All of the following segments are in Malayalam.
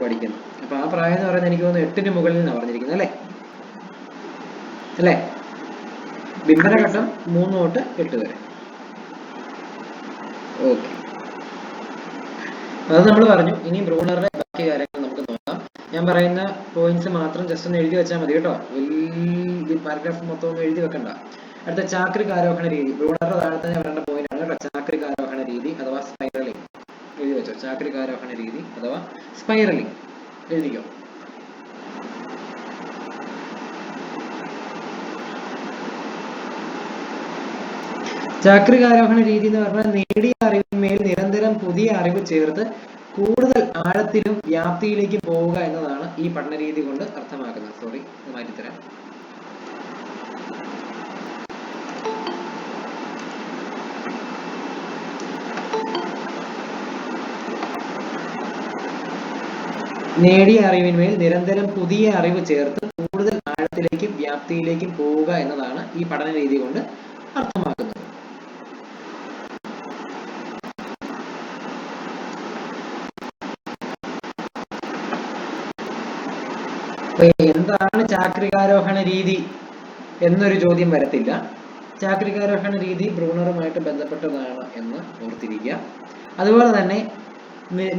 പഠിക്കുന്നു. അപ്പൊ ആ പ്രായം എന്ന് പറയുന്നത് എനിക്ക് തോന്നുന്നു 8-ന് മുകളിൽ നിന്നാണ് പറഞ്ഞിരിക്കുന്നത് അല്ലേ അല്ലേ? ബിംബനഘട്ടം 3 തൊട്ട് 8 വരെ. ഓക്കെ, അത് നമ്മൾ പറഞ്ഞു. ഇനി ബ്രൂണറുടെ ബാക്കി കാര്യങ്ങൾ നമുക്ക് നോക്കാം. ഞാൻ പറയുന്ന പോയിന്റ്സ് മാത്രം ജസ്റ്റ് ഒന്ന് എഴുതി വെച്ചാൽ മതി കേട്ടോ. വലിയ പാരഗ്രാഫ് മൊത്തം ഒന്നും എഴുതി വെക്കണ്ട. അടുത്ത ചാക്രികാരോഹണ രീതി. ബ്രൂണറുടെ താഴെ തന്നെ വരേണ്ട പോയിന്റ് ആണ് കേട്ടോ. ചാക്രികാരോഹണ രീതി അഥവാ സ്പൈറലിംഗ് എഴുതി വെച്ചോ. ചാക്രികാരോഹണ രീതി അഥവാ സ്പൈറലിംഗ് എഴുതിക്കോ. ചാക്രികാരോഹണ രീതി എന്ന് പറഞ്ഞാൽ നേടിയ അറിവിന്മേൽ നിരന്തരം പുതിയ അറിവ് ചേർത്ത് കൂടുതൽ ആഴത്തിലും വ്യാപ്തിയിലേക്കും പോവുക എന്നതാണ് ഈ പഠനരീതി കൊണ്ട് അർത്ഥമാക്കുന്നത്. സോറി, മാറ്റിത്തരാം. നേടിയ അറിവിന്മേൽ നിരന്തരം പുതിയ അറിവ് ചേർത്ത് കൂടുതൽ ആഴത്തിലേക്കും വ്യാപ്തിയിലേക്കും പോവുക എന്നതാണ് ഈ പഠന രീതി കൊണ്ട് അർത്ഥമാക്കുന്നത്. എന്താണ് ചാക്രികാരോഹണ രീതി എന്നൊരു ചോദ്യം വരത്തില്ല. ചാക്രികാരോഹണ രീതി ബ്രൂണറുമായിട്ട് ബന്ധപ്പെട്ടതാണ് എന്ന് ഓർത്തിരിക്കുക. അതുപോലെ തന്നെ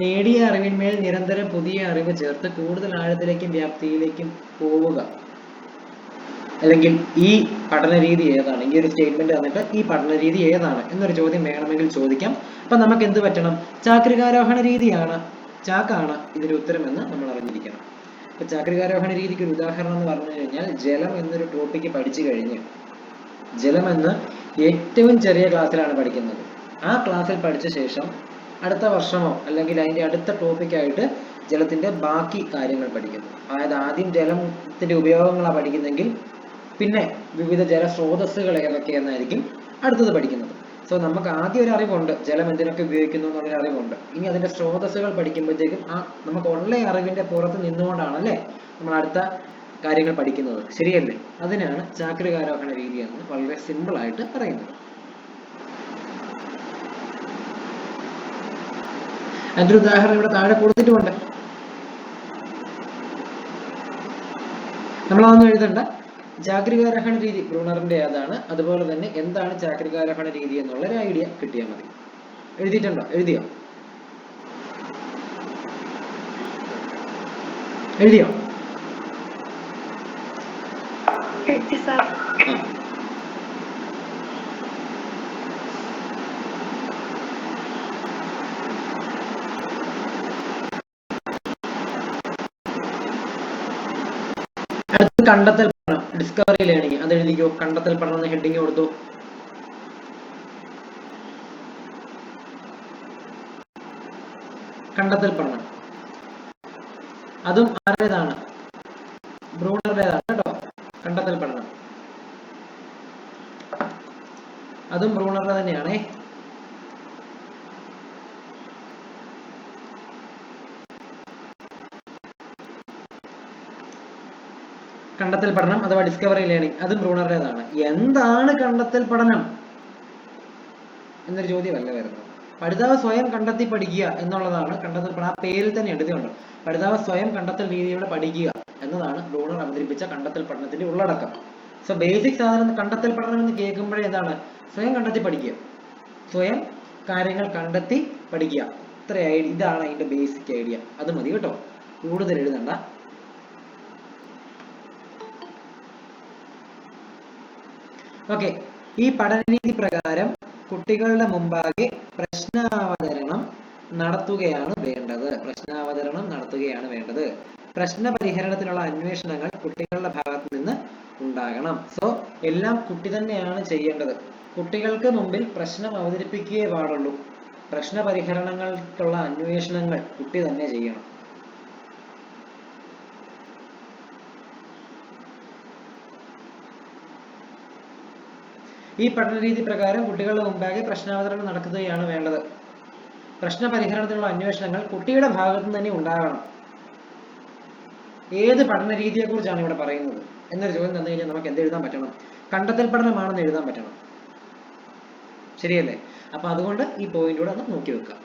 നേടിയ അറിവിന്മേൽ നിരന്തരം പുതിയ അറിവ് ചേർത്ത് കൂടുതൽ ആഴത്തിലേക്കും വ്യാപ്തിയിലേക്കും പോവുക, അല്ലെങ്കിൽ ഈ പഠനരീതി ഏതാണ്? ഈ ഒരു സ്റ്റേറ്റ്മെന്റ് തന്നിട്ട് ഈ പഠനരീതി ഏതാണ് എന്നൊരു ചോദ്യം വേണമെങ്കിൽ ചോദിക്കാം. അപ്പൊ നമുക്ക് എന്ത് പറ്റണം? ചാക്രികാരോഹണ രീതിയാണ്, ചാക്കാണ് ഇതിന്റെ ഉത്തരം എന്ന് നമ്മൾ അറിഞ്ഞിരിക്കണം. ഇപ്പൊ ചാക്രികാരോഹണ രീതിക്ക് ഒരു ഉദാഹരണം എന്ന് പറഞ്ഞു കഴിഞ്ഞാൽ, ജലം എന്നൊരു ടോപ്പിക്ക് പഠിച്ചു കഴിഞ്ഞ്, ജലം എന്ന് ഏറ്റവും ചെറിയ ക്ലാസ്സിലാണ് പഠിക്കുന്നത്. ആ ക്ലാസ്സിൽ പഠിച്ച ശേഷം അടുത്ത വർഷമോ അല്ലെങ്കിൽ അതിന്റെ അടുത്ത ടോപ്പിക്കായിട്ട് ജലത്തിന്റെ ബാക്കി കാര്യങ്ങൾ പഠിക്കുന്നു. അതായത് ആദ്യം ജലത്തിന്റെ ഉപയോഗങ്ങളാണ് പഠിക്കുന്നെങ്കിൽ പിന്നെ വിവിധ ജലസ്രോതസ്സുകൾ ഏതൊക്കെയെന്നായിരിക്കും അടുത്തത് പഠിക്കുന്നത്. സോ നമുക്ക് ആദ്യം ഒരു അറിവുണ്ട്, ജലം എന്തിനൊക്കെ ഉപയോഗിക്കുന്നു എന്നുള്ളൊരു അറിവുണ്ട്. ഇനി അതിന്റെ സ്രോതസ്സുകൾ പഠിക്കുമ്പോഴത്തേക്കും നമുക്ക് ഉള്ള അറിവിന്റെ പുറത്ത് നിന്നുകൊണ്ടാണ് അല്ലേ നമ്മൾ അടുത്ത കാര്യങ്ങൾ പഠിക്കുന്നത്, ശരിയല്ലേ? അതിനാണ് ചാക്രികാരോഹണ രീതി എന്ന് വളരെ സിമ്പിൾ ആയിട്ട് പറയുന്നത്. അതിന്റെ ഒരു ഉദാഹരണം ഇവിടെ താഴെ കൊടുത്തിട്ടുമുണ്ട്, നമ്മളതൊന്നും എഴുതണ്ട. ചാക്രികാരോഹണ രീതി ബ്രൂണറിന്റെ അതാണ്. അതുപോലെ തന്നെ എന്താണ് ചാക്രികാരോഹണ രീതി എന്നുള്ളൊരു ഐഡിയ കിട്ടിയാൽ മതി. എഴുതിയിട്ടുണ്ടോ? എഴുതിയോ? എഴുതിയോ? അടുത്ത കണ്ടെത്തൽ പഠനം, ഡിസ്കവറി ലേണിംഗ്, അത് എഴുതിക്കോ. കണ്ടെത്തൽ പഠനം എന്ന് ഹെഡിങ് കൊടുത്തു. കണ്ടെത്തൽ പഠനം അതും ആരുടേതാണ്? ബ്രൂണറുടേതാണ് കേട്ടോ. കണ്ടെത്തൽ പഠനം അതും ബ്രൂണറുടെ തന്നെയാണേ. കണ്ടെത്തൽ പഠനം അഥവാ ഡിസ്കവറി ലേണിംഗ് അതും ബ്രൂണറുടേതാണ്. എന്താണ് കണ്ടെത്തൽ പഠനം എന്നൊരു ചോദ്യമല്ല വരുന്നത്. പഠിതാവ് സ്വയം കണ്ടെത്തി പഠിക്കുക എന്നുള്ളതാണ് കണ്ടെത്തൽ പഠനം. ആ പേരിൽ തന്നെ എഴുതിയുണ്ട്, പഠിതാവ് സ്വയം കണ്ടെത്തൽ രീതിയിലൂടെ പഠിക്കുക എന്നതാണ് ബ്രൂണർ അവതരിപ്പിച്ച കണ്ടെത്തൽ പഠനത്തിന്റെ ഉള്ളടക്കം. സോ ബേസിക് സാധനം കണ്ടെത്തൽ പഠനം എന്ന് കേൾക്കുമ്പോഴേ എന്താണ്? സ്വയം കണ്ടെത്തി പഠിക്കുക, സ്വയം കാര്യങ്ങൾ കണ്ടെത്തി പഠിക്കുക. ഇതാണ് അതിന്റെ ബേസിക് ഐഡിയ. അത് മതി കേട്ടോ, കൂടുതൽ എഴുതണ്ട. ഓക്കെ, ഈ പഠനരീതി പ്രകാരം കുട്ടികളുടെ മുമ്പാകെ പ്രശ്നാവതരണം നടത്തുകയാണ് വേണ്ടത്. പ്രശ്ന പരിഹരണത്തിനുള്ള അന്വേഷണങ്ങൾ കുട്ടികളുടെ ഭാഗത്ത് നിന്ന് ഉണ്ടാകണം. സോ എല്ലാം കുട്ടി തന്നെയാണ് ചെയ്യേണ്ടത്. കുട്ടികൾക്ക് മുമ്പിൽ പ്രശ്നം അവതരിപ്പിക്കുകയേ പാടുള്ളൂ. പ്രശ്ന പരിഹരണങ്ങൾക്കുള്ള അന്വേഷണങ്ങൾ കുട്ടി തന്നെ ചെയ്യണം. ഈ പഠനരീതി പ്രകാരം കുട്ടികളുടെ മുമ്പാകെ പ്രശ്നാവതരണം നടത്തുകയാണ് വേണ്ടത്. പ്രശ്ന പരിഹരണത്തിനുള്ള അന്വേഷണങ്ങൾ കുട്ടിയുടെ ഭാഗത്തു തന്നെ ഉണ്ടാകണം. ഏത് പഠന രീതിയെ കുറിച്ചാണ് ഇവിടെ പറയുന്നത് എന്നൊരു ചോദ്യം തന്നു കഴിഞ്ഞാൽ നമുക്ക് എന്ത് എഴുതാൻ പറ്റണം? കണ്ടെത്തൽ പഠനമാണെന്ന് എഴുതാൻ പറ്റണം, ശരിയല്ലേ? അപ്പൊ അതുകൊണ്ട് ഈ പോയിന്റ് കൂടെ ഒന്ന് നോക്കി വെക്കാം.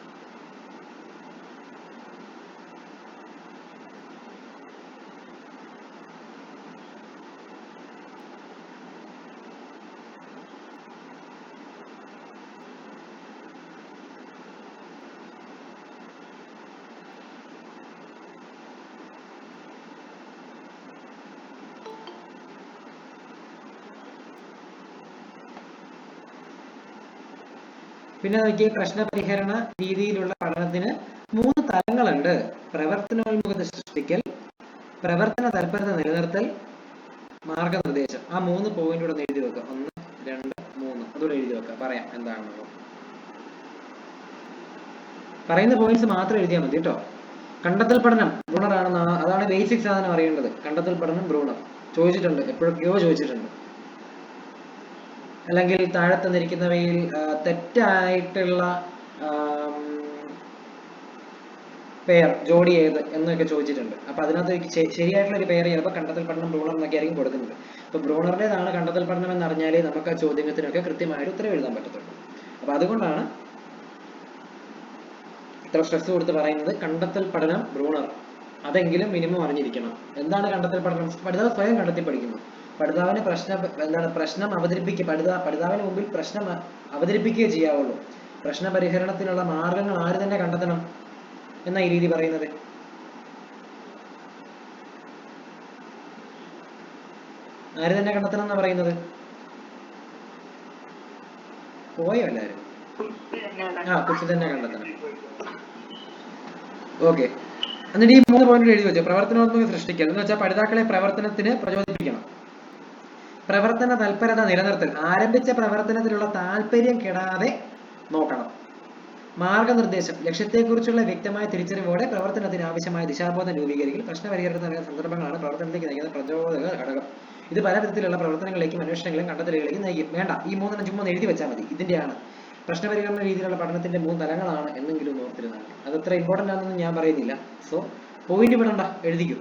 പിന്നെ നോക്കിയ പ്രശ്നപരിഹരണ രീതിയിലുള്ള പഠനത്തിന് 3 തലങ്ങളുണ്ട്. പ്രവർത്തനോന്മുഖത സൃഷ്ടിക്കൽ, പ്രവർത്തന തൽപരത നിലനിർത്തൽ, മാർഗനിർദ്ദേശം. ആ 3 പോയിന്റ് കൂടെ എഴുതി വെക്കുക. 1, 2, 3 അതുകൂടെ എഴുതി വെക്കുക. പറയാം എന്താണെന്നുള്ളത്. പറയുന്ന പോയിന്റ്സ് മാത്രം എഴുതിയാൽ മതി കേട്ടോ. കണ്ടെത്തൽ പഠനം ബ്രൂണർ ആണെന്ന്, അതാണ് ബേസിക് സാധനം അറിയേണ്ടത്. കണ്ടെത്തൽ പഠനം ബ്രൂണർ ചോദിച്ചിട്ടുണ്ട്, എപ്പോഴൊക്കെയോ ചോദിച്ചിട്ടുണ്ട്. അല്ലെങ്കിൽ താഴെ തന്നിരിക്കുന്നവയിൽ തെറ്റായിട്ടുള്ള പെയർ ജോഡി ഏത് എന്നൊക്കെ ചോദിച്ചിട്ടുണ്ട്. അപ്പൊ അതിനകത്ത് ശരിയായിട്ടുള്ള ഒരു പെയർ ചിലപ്പോൾ കണ്ടെത്തൽ പഠനം ബ്രൂണർ എന്നൊക്കെ ആയിരിക്കും കൊടുക്കുന്നത്. അപ്പൊ ബ്രൂണറിന്റേതാണ് കണ്ടെത്തൽ പഠനം എന്നറിഞ്ഞാലേ നമുക്ക് ആ ചോദ്യത്തിനൊക്കെ കൃത്യമായിട്ട് ഉത്തരം എഴുതാൻ പറ്റത്തുള്ളൂ. അപ്പൊ അതുകൊണ്ടാണ് ഇത്ര സ്ട്രെസ് കൊടുത്ത് പറയുന്നത്. കണ്ടെത്തൽ പഠനം ബ്രൂണർ അതെങ്കിലും മിനിമം അറിഞ്ഞിരിക്കണം. എന്താണ് കണ്ടെത്തൽ പഠനം? പഠിതാവ് സ്വയം കണ്ടെത്തി പഠിക്കുന്നു. പഠിതാവിന് പ്രശ്നം അവതരിപ്പിക്കുക, പഠിതാവിന് മുമ്പിൽ പ്രശ്നം അവതരിപ്പിക്കുകയേ ചെയ്യാവുള്ളൂ. പ്രശ്ന പരിഹരണത്തിനുള്ള മാർഗങ്ങൾ ആര് തന്നെ കണ്ടെത്തണം എന്നാ ഈ രീതി പറയുന്നത്? ആര് തന്നെ കണ്ടെത്തണം എന്നാ പറയുന്നത്? പോയോ എല്ലാരും? കുട്ടി തന്നെ കണ്ടെത്തണം. ഓക്കെ, എന്നിട്ട് ഈ 3 പോയിന്റ് എഴുതി വെച്ചു. പ്രവർത്തനോന്മുഖ സൃഷ്ടിക്കൽ എന്ന് വെച്ചാൽ പഠിതാക്കളെ പ്രവർത്തനത്തിന് പ്രചോദിപ്പിക്കണം. പ്രവർത്തന തൽപരത നിലനിർത്തൽ, ആരംഭിച്ച പ്രവർത്തനത്തിലുള്ള താല്പര്യം കെടാതെ നോക്കണം. മാർഗനിർദ്ദേശം, ലക്ഷ്യത്തെക്കുറിച്ചുള്ള വ്യക്തമായ തിരിച്ചറിവോടെ പ്രവർത്തനത്തിന് ആവശ്യമായ ദിശാബോധം രൂപീകരിക്കൽ. പ്രശ്നപരിഹരണത്തിന് നൽകുന്ന സന്ദർഭങ്ങളാണ് പ്രവർത്തനത്തിലേക്ക് നയിക്കുന്ന പ്രചോദക ഘടകം. ഇത് പല വിധത്തിലുള്ള പ്രവർത്തനങ്ങളിലേക്കും അന്വേഷണങ്ങളും കണ്ടെത്തലുകളിലേക്കും നയിക്കും. വേണ്ട, ഈ 3 ചുമ്മാ എഴുതി വെച്ചാൽ മതി. ഇതിന്റെയാണ് പ്രശ്നപരിഹരണ രീതിയിലുള്ള പഠനത്തിന്റെ 3 തലങ്ങളാണ് എന്നെങ്കിലും ഓർത്തിരുന്നാൽ. അതത്ര ഇമ്പോർട്ടന്റ് ആണെന്ന് ഞാൻ പറയുന്നില്ല. സോ പോയിന്റ് വിടണ്ട, എഴുതിക്കും.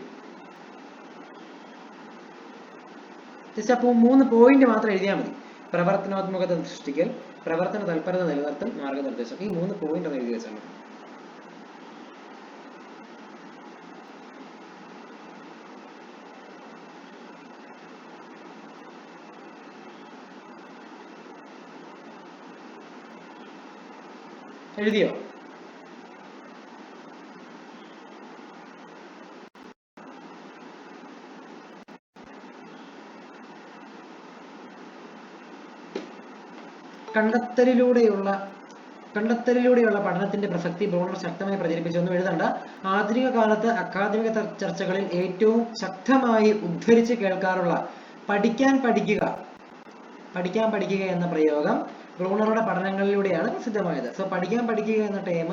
ജസ്റ്റ് അപ്പോൾ 3 പോയിന്റ് മാത്രം എഴുതിയാൽ മതി. പ്രവർത്തനാത്മകത സൃഷ്ടിക്കൽ, പ്രവർത്തന തൽപരത നിലനിർത്തൽ, മാർഗനിർദ്ദേശം. ഈ 3 പോയിന്റ് ഒന്ന് എഴുതി വെച്ചാൽ മതി. എഴുതിയോ? കണ്ടെത്തലിലൂടെയുള്ള പഠനത്തിന്റെ പ്രസക്തി ബ്രൂണർ ശക്തമായി പ്രചരിപ്പിച്ചൊന്നും എഴുതണ്ട. ആധുനിക കാലത്ത് അക്കാദമിക ചർച്ചകളിൽ ഏറ്റവും ശക്തമായി ഉദ്ധരിച്ച് കേൾക്കാറുള്ള പഠിക്കാൻ പഠിക്കുക എന്ന പ്രയോഗം ബ്രൂണറുടെ പഠനങ്ങളിലൂടെയാണ് പ്രസിദ്ധമായത്. സോ പഠിക്കാൻ പഠിക്കുക എന്ന ടേം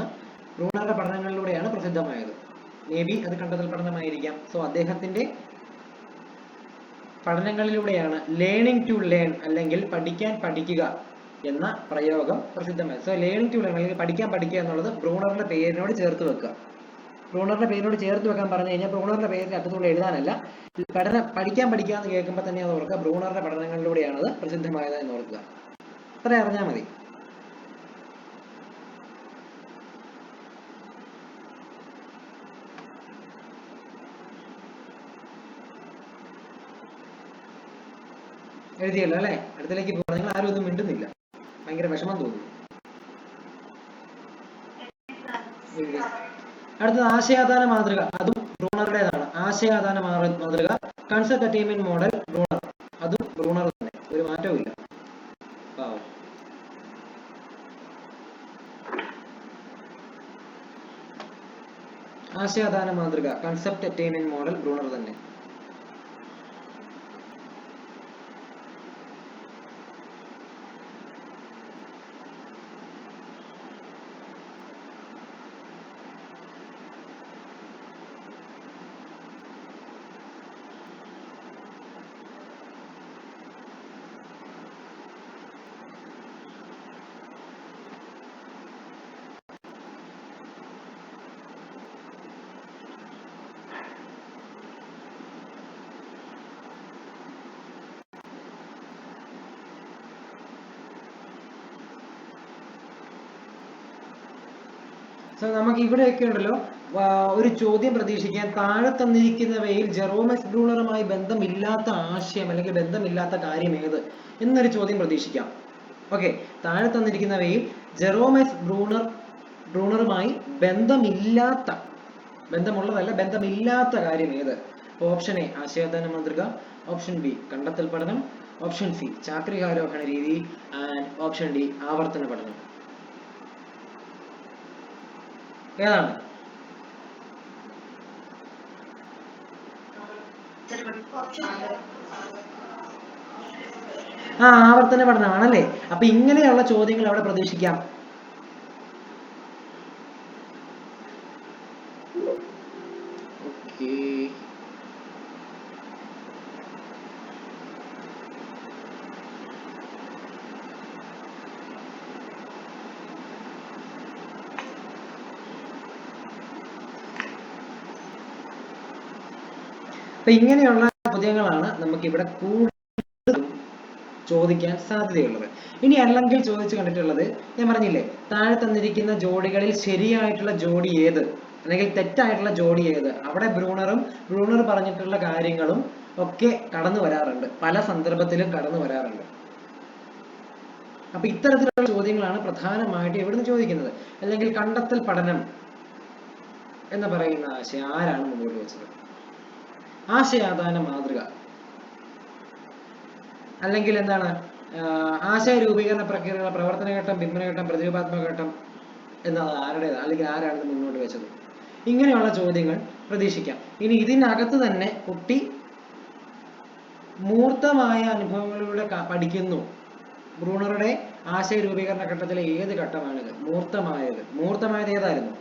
ബ്രൂണറുടെ പഠനങ്ങളിലൂടെയാണ് പ്രസിദ്ധമായത്. മേ ബി അത് കണ്ടെത്തൽ പഠനമായിരിക്കാം. സോ അദ്ദേഹത്തിന്റെ പഠനങ്ങളിലൂടെയാണ് ലേണിംഗ് ടു ലേൺ അല്ലെങ്കിൽ പഠിക്കാൻ പഠിക്കുക എന്ന പ്രയോഗം പ്രസിദ്ധമായത്. സോ ലേണിംഗ് ടു ലേൺ അല്ലെങ്കിൽ പഠിക്കാൻ പഠിക്കുക എന്നുള്ളത് ബ്രൂണറിന്റെ പേരിനോട് ചേർത്ത് വെക്കുക. ബ്രൂണറിന്റെ പേരിനോട് ചേർത്ത് വെക്കാൻ പറഞ്ഞു കഴിഞ്ഞാൽ ബ്രൂണറിന്റെ പേരിന്റെ അറ്റത്തൂടെ എഴുതാനല്ല, പഠിക്കാൻ പഠിക്കുക എന്ന് കേൾക്കുമ്പോൾ തന്നെ അത് ഓർക്കുക, ബ്രൂണറുടെ പഠനങ്ങളിലൂടെയാണ് അത് പ്രസിദ്ധമായത് എന്ന് ഓർക്കുക. അത്ര അറിഞ്ഞാൽ മതി. എഴുതിയല്ലോ അല്ലെ? അടുത്തിലേക്ക് പോകാം. നിങ്ങൾ ആരും ഒന്നും മിണ്ടുന്നില്ല, ഭയങ്കര വിഷമം തോന്നുന്നു. അടുത്തത് ആശയാധാന മാതൃക, അതും ബ്രൂണറുടേതാണ്. ആശയാധാന മാതൃക, കൺസെപ്റ്റ് അറ്റൈൻമെന്റ് മോഡൽ ബ്രൂണർ, അതും ബ്രൂണർ തന്നെ, ഒരു മാറ്റവും ഇല്ല. ആശയാധാന മാതൃക, കൺസെപ്റ്റ് അറ്റൈൻമെന്റ് മോഡൽ ബ്രൂണർ തന്നെ. സോ നമുക്ക് ഇവിടെയൊക്കെ ഉണ്ടല്ലോ ഒരു ചോദ്യം പ്രതീക്ഷിക്കാൻ. താഴെ തന്നിരിക്കുന്നവയിൽ ജെറോം എസ് ബ്രൂണറുമായി ബന്ധമില്ലാത്ത ആശയം അല്ലെങ്കിൽ ബന്ധമില്ലാത്ത കാര്യം ഏത് എന്നൊരു ചോദ്യം പ്രതീക്ഷിക്കാം. ഓക്കെ, താഴെ തന്നിരിക്കുന്നവയിൽ ജെറോം എസ് ബ്രൂണറുമായി ബന്ധമില്ലാത്ത കാര്യം ഏത്? ഓപ്ഷൻ എ ആശയാധാന മാതൃക, ഓപ്ഷൻ ബി കണ്ടെത്തൽ പഠനം, ഓപ്ഷൻ സി ചാക്രികാരോഹണ രീതി, ആൻഡ് ഓപ്ഷൻ ഡി ആവർത്തന പഠനം. ഏതാണ്? ആവർത്തന പഠനമാണല്ലേ. അപ്പൊ ഇങ്ങനെയുള്ള ചോദ്യങ്ങൾ അവിടെ പ്രതീക്ഷിക്കാം. അപ്പൊ ഇങ്ങനെയുള്ള ചോദ്യങ്ങളാണ് നമുക്ക് ഇവിടെ കൂടുതൽ ചോദിക്കാൻ സാധ്യതയുള്ളത്. ഇനി അല്ലെങ്കിൽ ചോദിച്ചു കണ്ടിട്ടുള്ളത് ഞാൻ പറഞ്ഞില്ലേ, താഴെ തന്നിരിക്കുന്ന ജോഡികളിൽ ശരിയായിട്ടുള്ള ജോഡി ഏത് അല്ലെങ്കിൽ തെറ്റായിട്ടുള്ള ജോഡി ഏത്? അവിടെ ബ്രൂണർ പറഞ്ഞിട്ടുള്ള കാര്യങ്ങളും ഒക്കെ കടന്നു വരാറുണ്ട്, പല സന്ദർഭത്തിലും കടന്നു വരാറുണ്ട്. അപ്പൊ ഇത്തരത്തിലുള്ള ചോദ്യങ്ങളാണ് പ്രധാനമായിട്ട് ഇവിടുന്ന് ചോദിക്കുന്നത്. അല്ലെങ്കിൽ കണ്ടെത്തൽ പഠനം എന്ന് പറയുന്ന ആശയം ആരാണ് മുന്നോട്ട് വെച്ചത്? ആശയാധാന മാതൃക അല്ലെങ്കിൽ എന്താണ് ആശയ രൂപീകരണ പ്രക്രിയയുടെ പ്രവർത്തനഘട്ടം, ബിംബനഘട്ടം, പ്രതിരൂപാത്മക ഘട്ടം എന്നത് ആരുടേതാണ് അല്ലെങ്കിൽ ആരാണ് മുന്നോട്ട് വെച്ചത്? ഇങ്ങനെയുള്ള ചോദ്യങ്ങൾ പ്രതീക്ഷിക്കാം. ഇനി ഇതിനകത്ത് തന്നെ കുട്ടി മൂർത്തമായ അനുഭവങ്ങളിലൂടെ പഠിക്കുന്നു. ബ്രൂണറുടെ ആശയ രൂപീകരണ ഘട്ടത്തിലെ ഏത് ഘട്ടമാണിത്? മൂർത്തമായത് ഏതായിരുന്നു?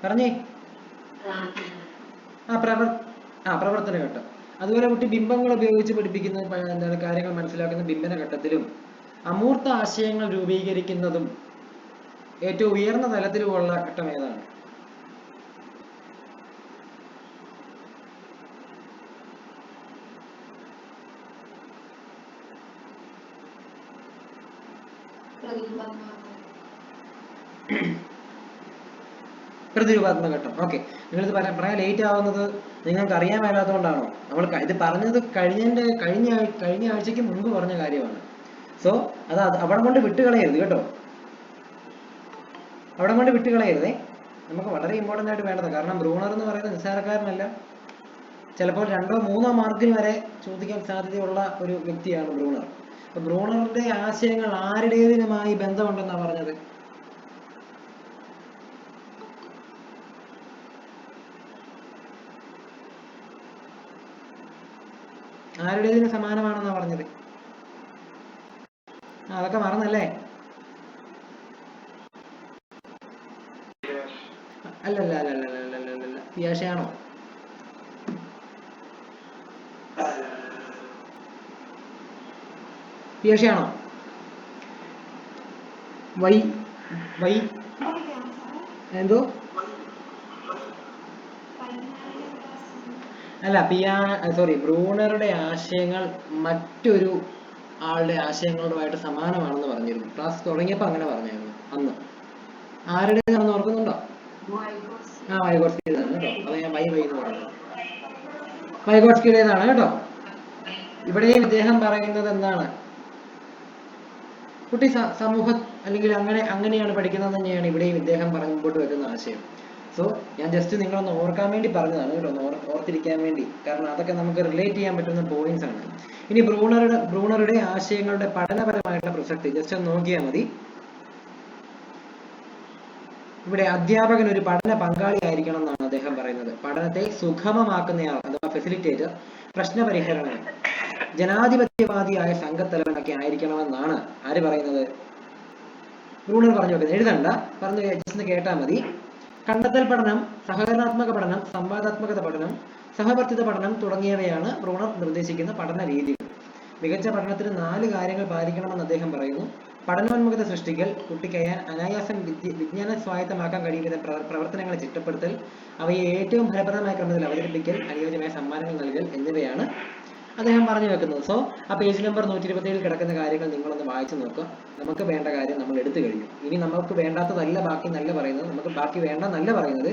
പറഞ്ഞേ. പ്രവർത്തന ഘട്ടം. അതുപോലെ കുട്ടി ബിംബങ്ങൾ ഉപയോഗിച്ച് പഠിപ്പിക്കുന്ന എന്താണ് കാര്യങ്ങൾ മനസ്സിലാക്കുന്ന ബിംബന ഘട്ടത്തിലും അമൂർത്ത ആശയങ്ങൾ രൂപീകരിക്കുന്നതും ഏറ്റവും ഉയർന്ന തലത്തിലുമുള്ള ഘട്ടം ഏതാണ്? പ്രതിരൂപാത്മക ഘട്ടം. ഓക്കെ, നിങ്ങളിത് പറയാൻ ലേറ്റ് ആവുന്നത് നിങ്ങൾക്ക് അറിയാൻ മേലാത്തതുകൊണ്ടാണോ? നമ്മൾ ഇത് പറഞ്ഞത് കഴിഞ്ഞ ആഴ്ചക്ക് മുൻപ് പറഞ്ഞ കാര്യമാണ്. സോ അത് അവിടെ കൊണ്ട് വിട്ടുകളയരുത് കേട്ടോ, അവിടെ കൊണ്ട് വിട്ടുകളയരുതേ. നമുക്ക് വളരെ ഇമ്പോർട്ടൻ്റ് ആയിട്ട് വേണ്ടത്. കാരണം ബ്രൂണർ എന്ന് പറയുന്നത് നിസ്സാരക്കാരനല്ല. ചിലപ്പോൾ 2 or 3 മാർക്കിന് വരെ ചോദിക്കാൻ സാധ്യതയുള്ള ഒരു വ്യക്തിയാണ് ബ്രൂണർ. അപ്പൊ ബ്രൂണറിന്റെ ആശയങ്ങൾ ആരുടേതിനുമായി ബന്ധമുണ്ടെന്നാണ് പറഞ്ഞത്? ആരുടേതിന് സമാനമാണെന്നാ പറഞ്ഞത്? അതൊക്കെ മറന്നല്ലേ? അല്ലല്ല പിയാഷെയാണോ? പിയാഷെയാണോ? എന്തോ അല്ല, ബ്രൂണറുടെ ആശയങ്ങൾ മറ്റൊരു ആളുടെ ആശയങ്ങളുമായിട്ട് സമാനമാണെന്ന് പറഞ്ഞിരുന്നു. ക്ലാസ് തുടങ്ങിയപ്പോൾ അങ്ങനെ പറഞ്ഞായിരുന്നു അന്ന്. ആരുടേതാണെന്ന് ഓർക്കുന്നുണ്ടോ? വൈഗോട്സ്കിയുടേതാണ് കേട്ടോ. അത് ഞാൻ എന്ന് പറഞ്ഞു. വൈഗോട്സ്കിയുടേതാണ് കേട്ടോ. ഇവിടെയും ഇദ്ദേഹം പറയുന്നത് എന്താണ്? കുട്ടി സമൂഹം അല്ലെങ്കിൽ അങ്ങനെയാണ് പഠിക്കുന്നത് തന്നെയാണ് ഇവിടെയും ഇദ്ദേഹം മുമ്പോട്ട് വെക്കുന്ന ആശയം. സോ ഞാൻ ജസ്റ്റ് നിങ്ങളൊന്ന് ഓർക്കാൻ വേണ്ടി പറഞ്ഞതാണ് കേട്ടോ, ഓർത്തിരിക്കാൻ വേണ്ടി. കാരണം അതൊക്കെ നമുക്ക് റിലേറ്റ് ചെയ്യാൻ പറ്റുന്ന പോയിന്റ്സ് ആണ്. ഇനി ബ്രൂണറുടെ ആശയങ്ങളുടെ പഠനപരമായിട്ടുള്ള പ്രസക്തി ജസ്റ്റ് ഒന്ന് നോക്കിയാൽ മതി. ഇവിടെ അധ്യാപകൻ ഒരു പഠന പങ്കാളിയായിരിക്കണം എന്നാണ് അദ്ദേഹം പറയുന്നത്. പഠനത്തെ സുഗമമാക്കുന്നയാൾ അഥവാ ഫെസിലിറ്റേറ്റർ, പ്രശ്നപരിഹരണം, ജനാധിപത്യവാദിയായ സംഘത്തലവനൊക്കെ ആയിരിക്കണമെന്നാണ് ആര് പറയുന്നത്? ബ്രൂണർ പറഞ്ഞു വെക്കുന്നത്. എഴുതണ്ട, പറഞ്ഞു ജസ്റ്റ് കേട്ടാൽ മതി. കണ്ടെത്തൽ പഠനം, സഹകരണാത്മക പഠനം, സംവാദാത്മകത പഠനം, സഹവർത്തിത പഠനം തുടങ്ങിയവയാണ് ബ്രൂണർ നിർദ്ദേശിക്കുന്ന പഠന രീതികൾ. മികച്ച പഠനത്തിന് 4 കാര്യങ്ങൾ പാലിക്കണമെന്ന് അദ്ദേഹം പറയുന്നു. പഠനോന്മുഖത സൃഷ്ടിക്കൽ, കുട്ടിക്ക് അനായാസം വിജ്ഞാനം സ്വായത്തമാക്കാൻ കഴിയുന്ന പ്രവർത്തനങ്ങളെ ചിട്ടപ്പെടുത്തൽ, അവയെ ഏറ്റവും ഫലപ്രദമായ ക്രമത്തിൽ അവതരിപ്പിക്കൽ, അനുയോജ്യമായ സമ്മാനങ്ങൾ നൽകൽ എന്നിവയാണ് അദ്ദേഹം പറഞ്ഞു വെക്കുന്നത്. സോ ആ പേജ് നമ്പർ 127 കിടക്കുന്ന കാര്യങ്ങൾ നിങ്ങളൊന്ന് വായിച്ചു നോക്കുക. നമുക്ക് വേണ്ട കാര്യം നമ്മൾ എടുത്തു കഴിഞ്ഞു. ഇനി നമുക്ക് വേണ്ടാത്തതല്ല ബാക്കി നല്ല പറയുന്നത്, നമുക്ക് ബാക്കി വേണ്ട നല്ല പറയുന്നത്.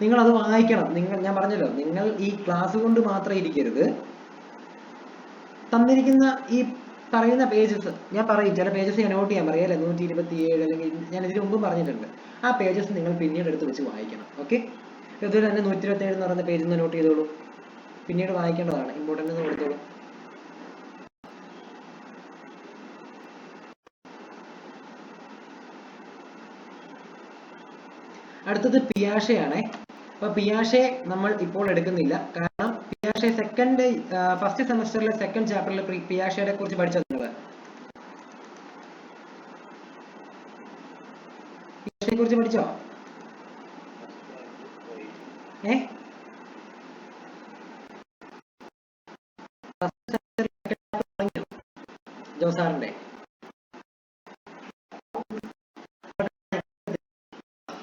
നിങ്ങൾ അത് വായിക്കണം. ഞാൻ പറഞ്ഞല്ലോ, നിങ്ങൾ ഈ ക്ലാസ് കൊണ്ട് മാത്രം ഇരിക്കരുത്. തന്നിരിക്കുന്ന ഈ പറയുന്ന പേജസ് ഞാൻ പറയും, ചില പേജസ് ഞാൻ നോട്ട് ചെയ്യാൻ പറയാം അല്ലെ, 127 അല്ലെങ്കിൽ ഞാൻ ഇതിനു മുമ്പും പറഞ്ഞിട്ടുണ്ട്. ആ പേജസ് നിങ്ങൾ പിന്നീട് എടുത്ത് വെച്ച് വായിക്കണം. ഓക്കെ, ഇതുപോലെ തന്നെ 127 എന്ന് പറയുന്ന പേജിൽ നിന്ന് നോട്ട് ചെയ്തോളൂ. പിന്നീട് വായിക്കേണ്ടതാണ്, ഇമ്പോർട്ടൻ്റ് എന്ന് കൊടുത്തോളൂ. അടുത്തത് പിയാഷെയാണ്. അപ്പൊ പിയാഷെ നമ്മൾ ഇപ്പോൾ എടുക്കുന്നില്ല, കാരണം പിയാഷെ ഫസ്റ്റ് സെമസ്റ്ററിലെ സെക്കൻഡ് ചാപ്റ്ററിൽ പിയാഷെയെ കുറിച്ച് പഠിച്ചത് നിങ്ങൾ പിയാഷെയെ കുറിച്ച് പഠിച്ചോ? ജോസാറിന്റെ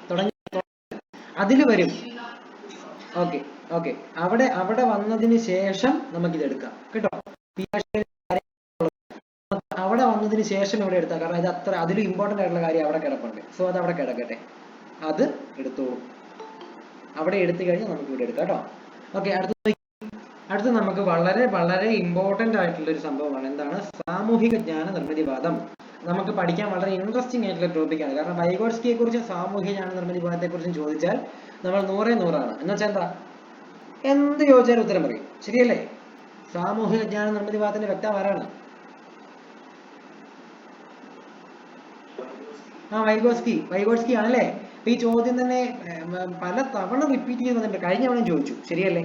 തുടങ്ങി അതിൽ വരും. ഓക്കെ ഓക്കെ, അവിടെ വന്നതിന് ശേഷം നമുക്കിത് എടുക്കാം കേട്ടോ. അവിടെ വന്നതിന് ശേഷം ഇവിടെ എടുത്താൽ, കാരണം ഇത് അത്ര അതിലും ഇമ്പോർട്ടന്റ് ആയിട്ടുള്ള കാര്യം അവിടെ കിടപ്പുണ്ട്. സോ അത് അവിടെ കിടക്കട്ടെ, അത് എടുത്തോളൂ. അവിടെ എടുത്തു കഴിഞ്ഞാൽ നമുക്ക് ഇവിടെ എടുക്കാം കേട്ടോ. ഓക്കെ, അടുത്ത നമുക്ക് വളരെ വളരെ ഇമ്പോർട്ടന്റ് ആയിട്ടുള്ള ഒരു സംഭവമാണ്. എന്താണ്? സാമൂഹിക ജ്ഞാന നിർമ്മിതിവാദം. നമുക്ക് പഠിക്കാൻ വളരെ ഇൻട്രസ്റ്റിംഗ് ആയിട്ടുള്ള ടോപ്പിക്കാണ്. കാരണം വൈഗോട്സ്കിയെ കുറിച്ചും സാമൂഹിക ജ്ഞാന നിർമ്മിതിവാദത്തെ കുറിച്ചും ചോദിച്ചാൽ നമ്മൾ 100/100ആണ്. എന്ന് വെച്ചാൽ എന്താ, എന്ത് ചോദിച്ചാലും ഉത്തരം പറയും. ശരിയല്ലേ? സാമൂഹിക ജ്ഞാന നിർമ്മിതിവാദത്തിന്റെ വ്യക്താവ് ആരാണ്? വൈഗോട്സ്കി ആണല്ലേ. ഈ ചോദ്യം തന്നെ പല തവണ റിപ്പീറ്റ് ചെയ്ത് വന്നിട്ടുണ്ട്. കഴിഞ്ഞ തവണ ചോദിച്ചു, ശരിയല്ലേ?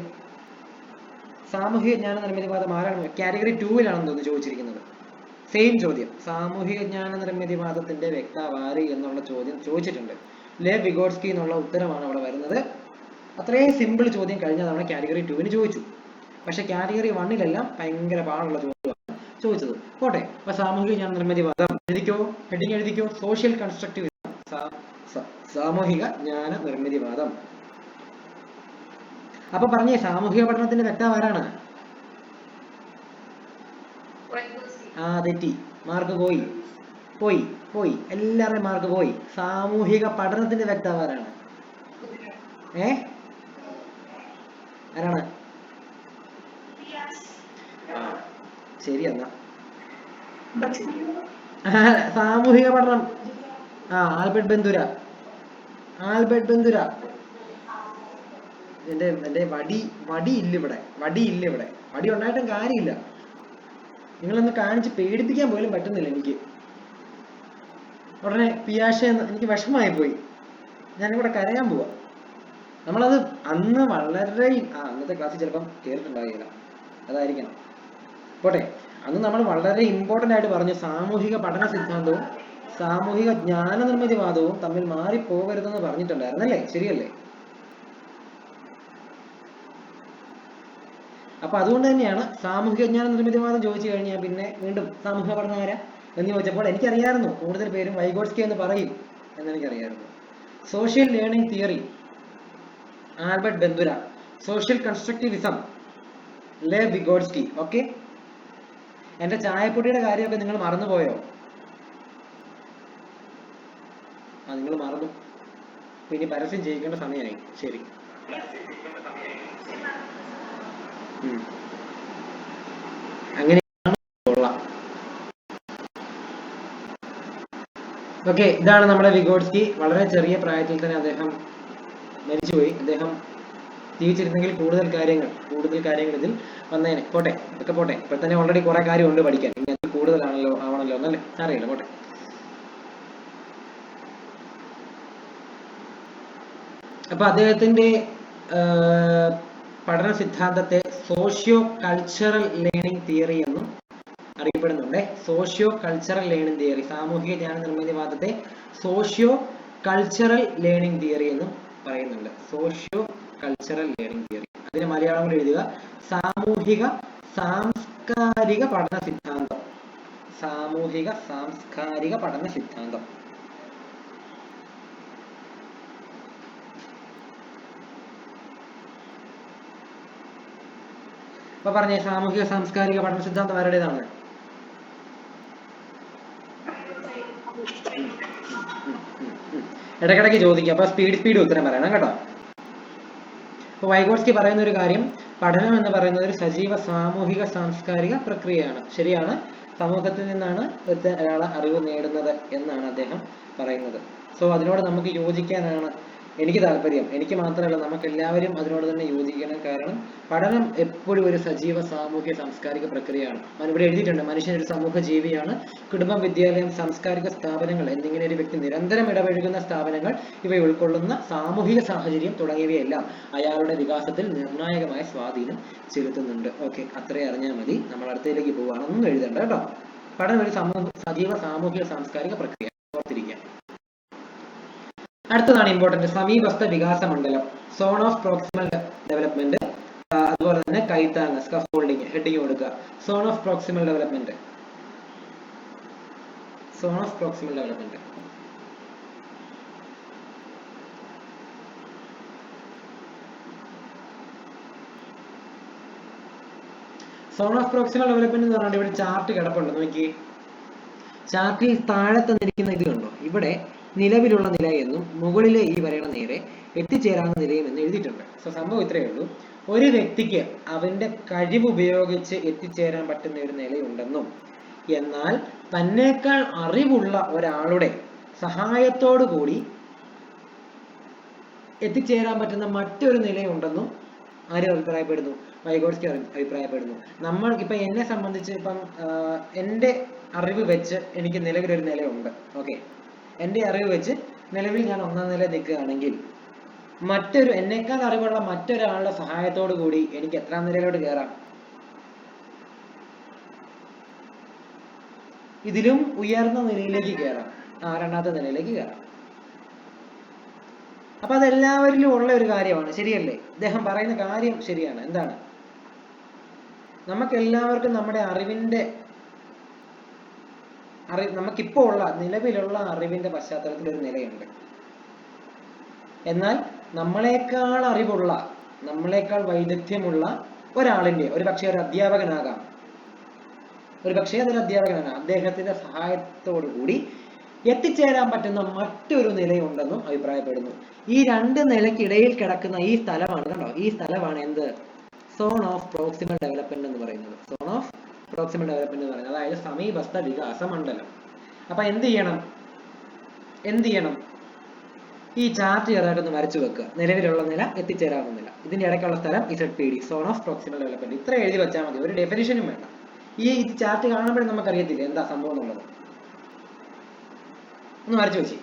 സാമൂഹിക ജ്ഞാന നിർമ്മിതിവാദം ആരാണ്? കാറ്റഗറി 2-ലാണെന്ന് തോന്നുന്നു ചോദിച്ചിരിക്കുന്നത്. സെയിം ചോദ്യം, സാമൂഹിക ജ്ഞാന നിർമ്മിതിവാദത്തിന്റെ വ്യക്താവ് ആര് എന്നുള്ള ചോദ്യം ചോദിച്ചിട്ടുണ്ട്. ലെ വിഗോട്സ്കി എന്നുള്ള ഉത്തരമാണ് അവിടെ വരുന്നത്. അത്രയും സിമ്പിൾ ചോദ്യം കഴിഞ്ഞ തവണ കാറ്റഗറി 2-ന് ചോദിച്ചു. പക്ഷെ കാറ്റഗറി 1-ലെല്ലാം ഭയങ്കര പാടുള്ള ചോദ്യമാണ് ചോദിച്ചത്. പോട്ടെ, അപ്പൊ സാമൂഹിക ജ്ഞാന നിർമ്മിതിവാദം എഴുതിക്കോ, ഹെഡിങ് എഴുതിക്കോ, സോഷ്യൽ കൺസ്ട്രക്റ്റിവിസം, സാമൂഹിക ജ്ഞാന നിർമ്മിതിവാദം. അപ്പൊ പറഞ്ഞേ, സാമൂഹിക പഠനത്തിന്റെ വ്യക്താവ് ആരാണ്? തെറ്റി, മാർക്ക് പോയി, എല്ലാവരുടെയും മാർക്ക് പോയി. സാമൂഹിക പഠനത്തിന്റെ വ്യക്താവ് ആരാണ്? ആരാണ്? ശരി, എന്നാ സാമൂഹിക പഠനം ആൽബർട്ട് ബന്ദുര. എന്റെ വടിയില്ല ഇവിടെ. വടി ഉണ്ടായിട്ടും കാര്യമില്ല. നിങ്ങളൊന്ന് കാണിച്ച് പേടിപ്പിക്കാൻ പോലും പറ്റുന്നില്ല എനിക്ക്. ഉടനെ പിയാഷെ എനിക്ക് വിഷമമായി പോയി. ഞാനിവിടെ കരയാൻ പോവാ. നമ്മളത് അന്ന് വളരെ അന്നത്തെ ക്ലാസ്സിൽ ചിലപ്പം കേട്ടിട്ടുണ്ടാകില്ല, അതായിരിക്കണം. പോട്ടെ, അന്ന് നമ്മൾ വളരെ ഇമ്പോർട്ടന്റ് ആയിട്ട് പറഞ്ഞു, സാമൂഹിക പഠന സിദ്ധാന്തവും സാമൂഹിക ജ്ഞാന നിർമ്മിതിവാദവും തമ്മിൽ മാറിപ്പോകരുതെന്ന് പറഞ്ഞിട്ടുണ്ടായിരുന്നല്ലേ? ശരിയല്ലേ? അപ്പൊ അതുകൊണ്ട് തന്നെയാണ് സാമൂഹിക ജ്ഞാന നിർമ്മിതിവാദം ചോദിച്ചു കഴിഞ്ഞാൽ പിന്നെ വീണ്ടും സാമൂഹിക പഠനം ആരാ എന്ന് ചോദിച്ചപ്പോൾ എനിക്കറിയായിരുന്നു കൂടുതൽ പേരും വൈഗോട്സ്കി എന്ന് പറയും എന്നെനിക്കറിയായിരുന്നു. Social learning theory Albert Bandura, social constructivism ലെ വിഗോട്സ്കി. ഓക്കെ, എന്റെ ചായപ്പൊടിയുടെ കാര്യമൊക്കെ നിങ്ങൾ മറന്നുപോയോ? നിങ്ങൾ മറന്നു. പിന്നെ പരസ്യം ചെയ്യിക്കേണ്ട സമയമായി. ശരി, അങ്ങനെയാണ്. കൊള്ളാം. ഓക്കെ, ഇതാണ് നമ്മുടെ വിഗോട്സ്കി. വളരെ ചെറിയ പ്രായത്തിൽ തന്നെ അദ്ദേഹം മരിച്ചുപോയി. അദ്ദേഹം ജീവിച്ചിരുന്നെങ്കിൽ കൂടുതൽ കാര്യങ്ങൾ ഇതിൽ വന്നേനെ. പോട്ടെ, ഇതൊക്കെ പോട്ടെ. ഇപ്പൊ തന്നെ ഓൾറെഡി കുറെ കാര്യമുണ്ട് പഠിക്കാൻ. ഇനി അത് ആവണല്ലോ എന്നല്ലേ? അറിയില്ല, പോട്ടെ. അപ്പൊ അദ്ദേഹത്തിന്റെ പഠന സിദ്ധാന്തത്തെ സോഷ്യോ കൾച്ചറൽ ലേണിംഗ് തിയറി എന്നും അറിയപ്പെടുന്നുണ്ട്. സോഷ്യോ കൾച്ചറൽ ലേണിംഗ് തിയറി, സാമൂഹിക ജ്ഞാന നിർമ്മിതിവാദത്തെ സോഷ്യോ കൾച്ചറൽ ലേണിംഗ് തിയറി എന്നും പറയുന്നുണ്ട്. സോഷ്യോ കൾച്ചറൽ ലേണിംഗ് തിയറി, അതിന് മലയാളം കൂടി എഴുതുക, സാമൂഹിക സാംസ്കാരിക പഠന സിദ്ധാന്തം. സാമൂഹിക സാംസ്കാരിക പഠന സിദ്ധാന്തം. അപ്പൊ പറഞ്ഞേ, സാമൂഹിക സാംസ്കാരിക പഠന സിദ്ധാന്തം ആരുടേതാണ്? ഇടയ്ക്കിടയ്ക്ക് ചോദിക്കുക, അപ്പൊ സ്പീഡ് ഉത്തരം പറയണം കേട്ടോ. അപ്പൊ വൈഗോട്സ്കി പറയുന്ന ഒരു കാര്യം, പഠനം എന്ന് പറയുന്നത് ഒരു സജീവ സാമൂഹിക സാംസ്കാരിക പ്രക്രിയയാണ്. ശരിയാണ്, സമൂഹത്തിൽ നിന്നാണ് ഒരാളെ അറിവ് നേടുന്നത് എന്നാണ് അദ്ദേഹം പറയുന്നത്. സോ അതിനോട് നമുക്ക് യോജിക്കാനാണ് എനിക്ക് താല്പര്യം, എനിക്ക് മാത്രമല്ല നമുക്ക് എല്ലാവരും അതിനോട് തന്നെ യോജിക്കണം. കാരണം പഠനം എപ്പോഴും ഒരു സജീവ സാമൂഹ്യ സാംസ്കാരിക പ്രക്രിയയാണ്. ഇവിടെ എഴുതിയിട്ടുണ്ട്, മനുഷ്യൻ ഒരു സമൂഹ ജീവിയാണ്. കുടുംബം, വിദ്യാലയം, സാംസ്കാരിക സ്ഥാപനങ്ങൾ എന്നിങ്ങനെ ഒരു വ്യക്തി നിരന്തരം ഇടപഴകുന്ന സ്ഥാപനങ്ങൾ, ഇവ ഉൾക്കൊള്ളുന്ന സാമൂഹിക സാഹചര്യം തുടങ്ങിയവയെല്ലാം അയാളുടെ വികാസത്തിൽ നിർണായകമായ സ്വാധീനം ചെലുത്തുന്നുണ്ട്. ഓക്കെ, അത്രയും അറിഞ്ഞാൽ മതി. നമ്മൾ അടുത്തതിലേക്ക് പോവുകയാണെന്നും എഴുതണ്ട കേട്ടോ. പഠനം ഒരു സജീവ സാമൂഹിക സാംസ്കാരിക പ്രക്രിയ, ഓർത്തിരിക്കുക. അടുത്തതാണ് ഇമ്പോർട്ടന്റ്, സമീപസ്ഥ വികാസ മണ്ഡലം, സോൺ ഓഫ് പ്രോക്സിമൽ ഡെവലപ്മെന്റ്. അതുപോലെ തന്നെ കൈത്താങ്, സ്കഫോൾഡിങ്, ഹെഡിങ് കൊടുക്കുക. Zone of proximal development, zone of proximal development. Zone of proximal development എന്ന് പറഞ്ഞാൽ ഇവിടെ ചാർട്ട് കിടപ്പുണ്ട്, നോക്കി. ചാർട്ടിൽ താഴെ തന്നിരിക്കുന്ന ഇത് കണ്ടോ, ഇവിടെ നിലവിലുള്ള നില എന്നും മുകളിലെ ഈ വരയുടെ നേരെ എത്തിച്ചേരാവുന്ന നിലയും എന്ന് എഴുതിയിട്ടുണ്ട്. സോ സംഭവം ഇത്രയേ ഉള്ളൂ. ഒരു വ്യക്തിക്ക് അവന്റെ കഴിവ് ഉപയോഗിച്ച് എത്തിച്ചേരാൻ പറ്റുന്ന ഒരു നിലയുണ്ടെന്നും, എന്നാൽ തന്നേക്കാൾ അറിവുള്ള ഒരാളുടെ സഹായത്തോടു കൂടി എത്തിച്ചേരാൻ പറ്റുന്ന മറ്റൊരു നിലയുണ്ടെന്നും ആര് അഭിപ്രായപ്പെടുന്നു? വൈഗോട്സ്കി അഭിപ്രായപ്പെടുന്നു. നമ്മൾ ഇപ്പൊ എന്നെ സംബന്ധിച്ച് ഇപ്പം എൻ്റെ അറിവ് വെച്ച് എനിക്ക് നിലവിലൊരു നിലയുണ്ട്. ഓക്കെ, എൻ്റെ അറിവ് വെച്ച് നിലവിൽ ഞാൻ 1-ാം നില നിൽക്കുകയാണെങ്കിൽ മറ്റൊരു എന്നേക്കാൾ അറിവുള്ള മറ്റൊരാളുടെ സഹായത്തോടു കൂടി എനിക്ക് എത്രാം നിലയിലോട്ട് കയറാം? ഇതിലും ഉയർന്ന നിലയിലേക്ക് കയറാം, 2-ാമത്തെ നിലയിലേക്ക് കയറാം. അപ്പൊ അതെല്ലാവരിലും ഉള്ള ഒരു കാര്യമാണ്, ശരിയല്ലേ? അദ്ദേഹം പറയുന്ന കാര്യം ശരിയാണ്. എന്താണ്? നമുക്കെല്ലാവർക്കും നമ്മുടെ നമുക്കിപ്പോ ഉള്ള നിലവിലുള്ള അറിവിന്റെ പശ്ചാത്തലത്തിൽ ഒരു നിലയുണ്ട്. എന്നാൽ നമ്മളെക്കാൾ അറിവുള്ള, നമ്മളെക്കാൾ വൈദഗ്ധ്യമുള്ള ഒരാളിന്റെ, ഒരു പക്ഷേ ഒരു അധ്യാപകനാകാം, അദ്ദേഹത്തിന്റെ സഹായത്തോടു കൂടി എത്തിച്ചേരാൻ പറ്റുന്ന മറ്റൊരു നിലയുണ്ടെന്നും അഭിപ്രായപ്പെടുന്നു. ഈ 2 നിലയ്ക്കിടയിൽ കിടക്കുന്ന ഈ സ്ഥലമാണ്, കണ്ടോ, ഈ സ്ഥലമാണ് എന്ത്? സോൺ ഓഫ് പ്രോക്സിമൽ ഡെവലപ്മെന്റ് എന്ന് പറയുന്നത്. സോൺ ഓഫ് പ്രോക്സിമൽ ഡെവലപ്മെന്റ് എന്ന് പറയുന്നത്, അതായത് സമീപസ്ഥ വികാസ മണ്ഡലം. അപ്പൊ എന്ത് ചെയ്യണം? ഈ ചാർട്ട് ചെറുതായിട്ടൊന്ന് വരച്ചു വെക്കുക. നിലവിലുള്ള നില, എത്തിച്ചേരാവുന്ന നില, ഇതിന്റെ ഇടയ്ക്കുള്ള സ്ഥലം ZPD, zone of proximal development. ഇത്ര എഴുതി വെച്ചാൽ മതി, ഒരു ഡെഫിനിഷനും വേണ്ട. ഈ ചാർട്ട് കാണുമ്പോഴും നമുക്കറിയത്തില്ല എന്താ സംഭവം എന്നുള്ളത്. ഒന്ന് വരച്ചു വെച്ച്.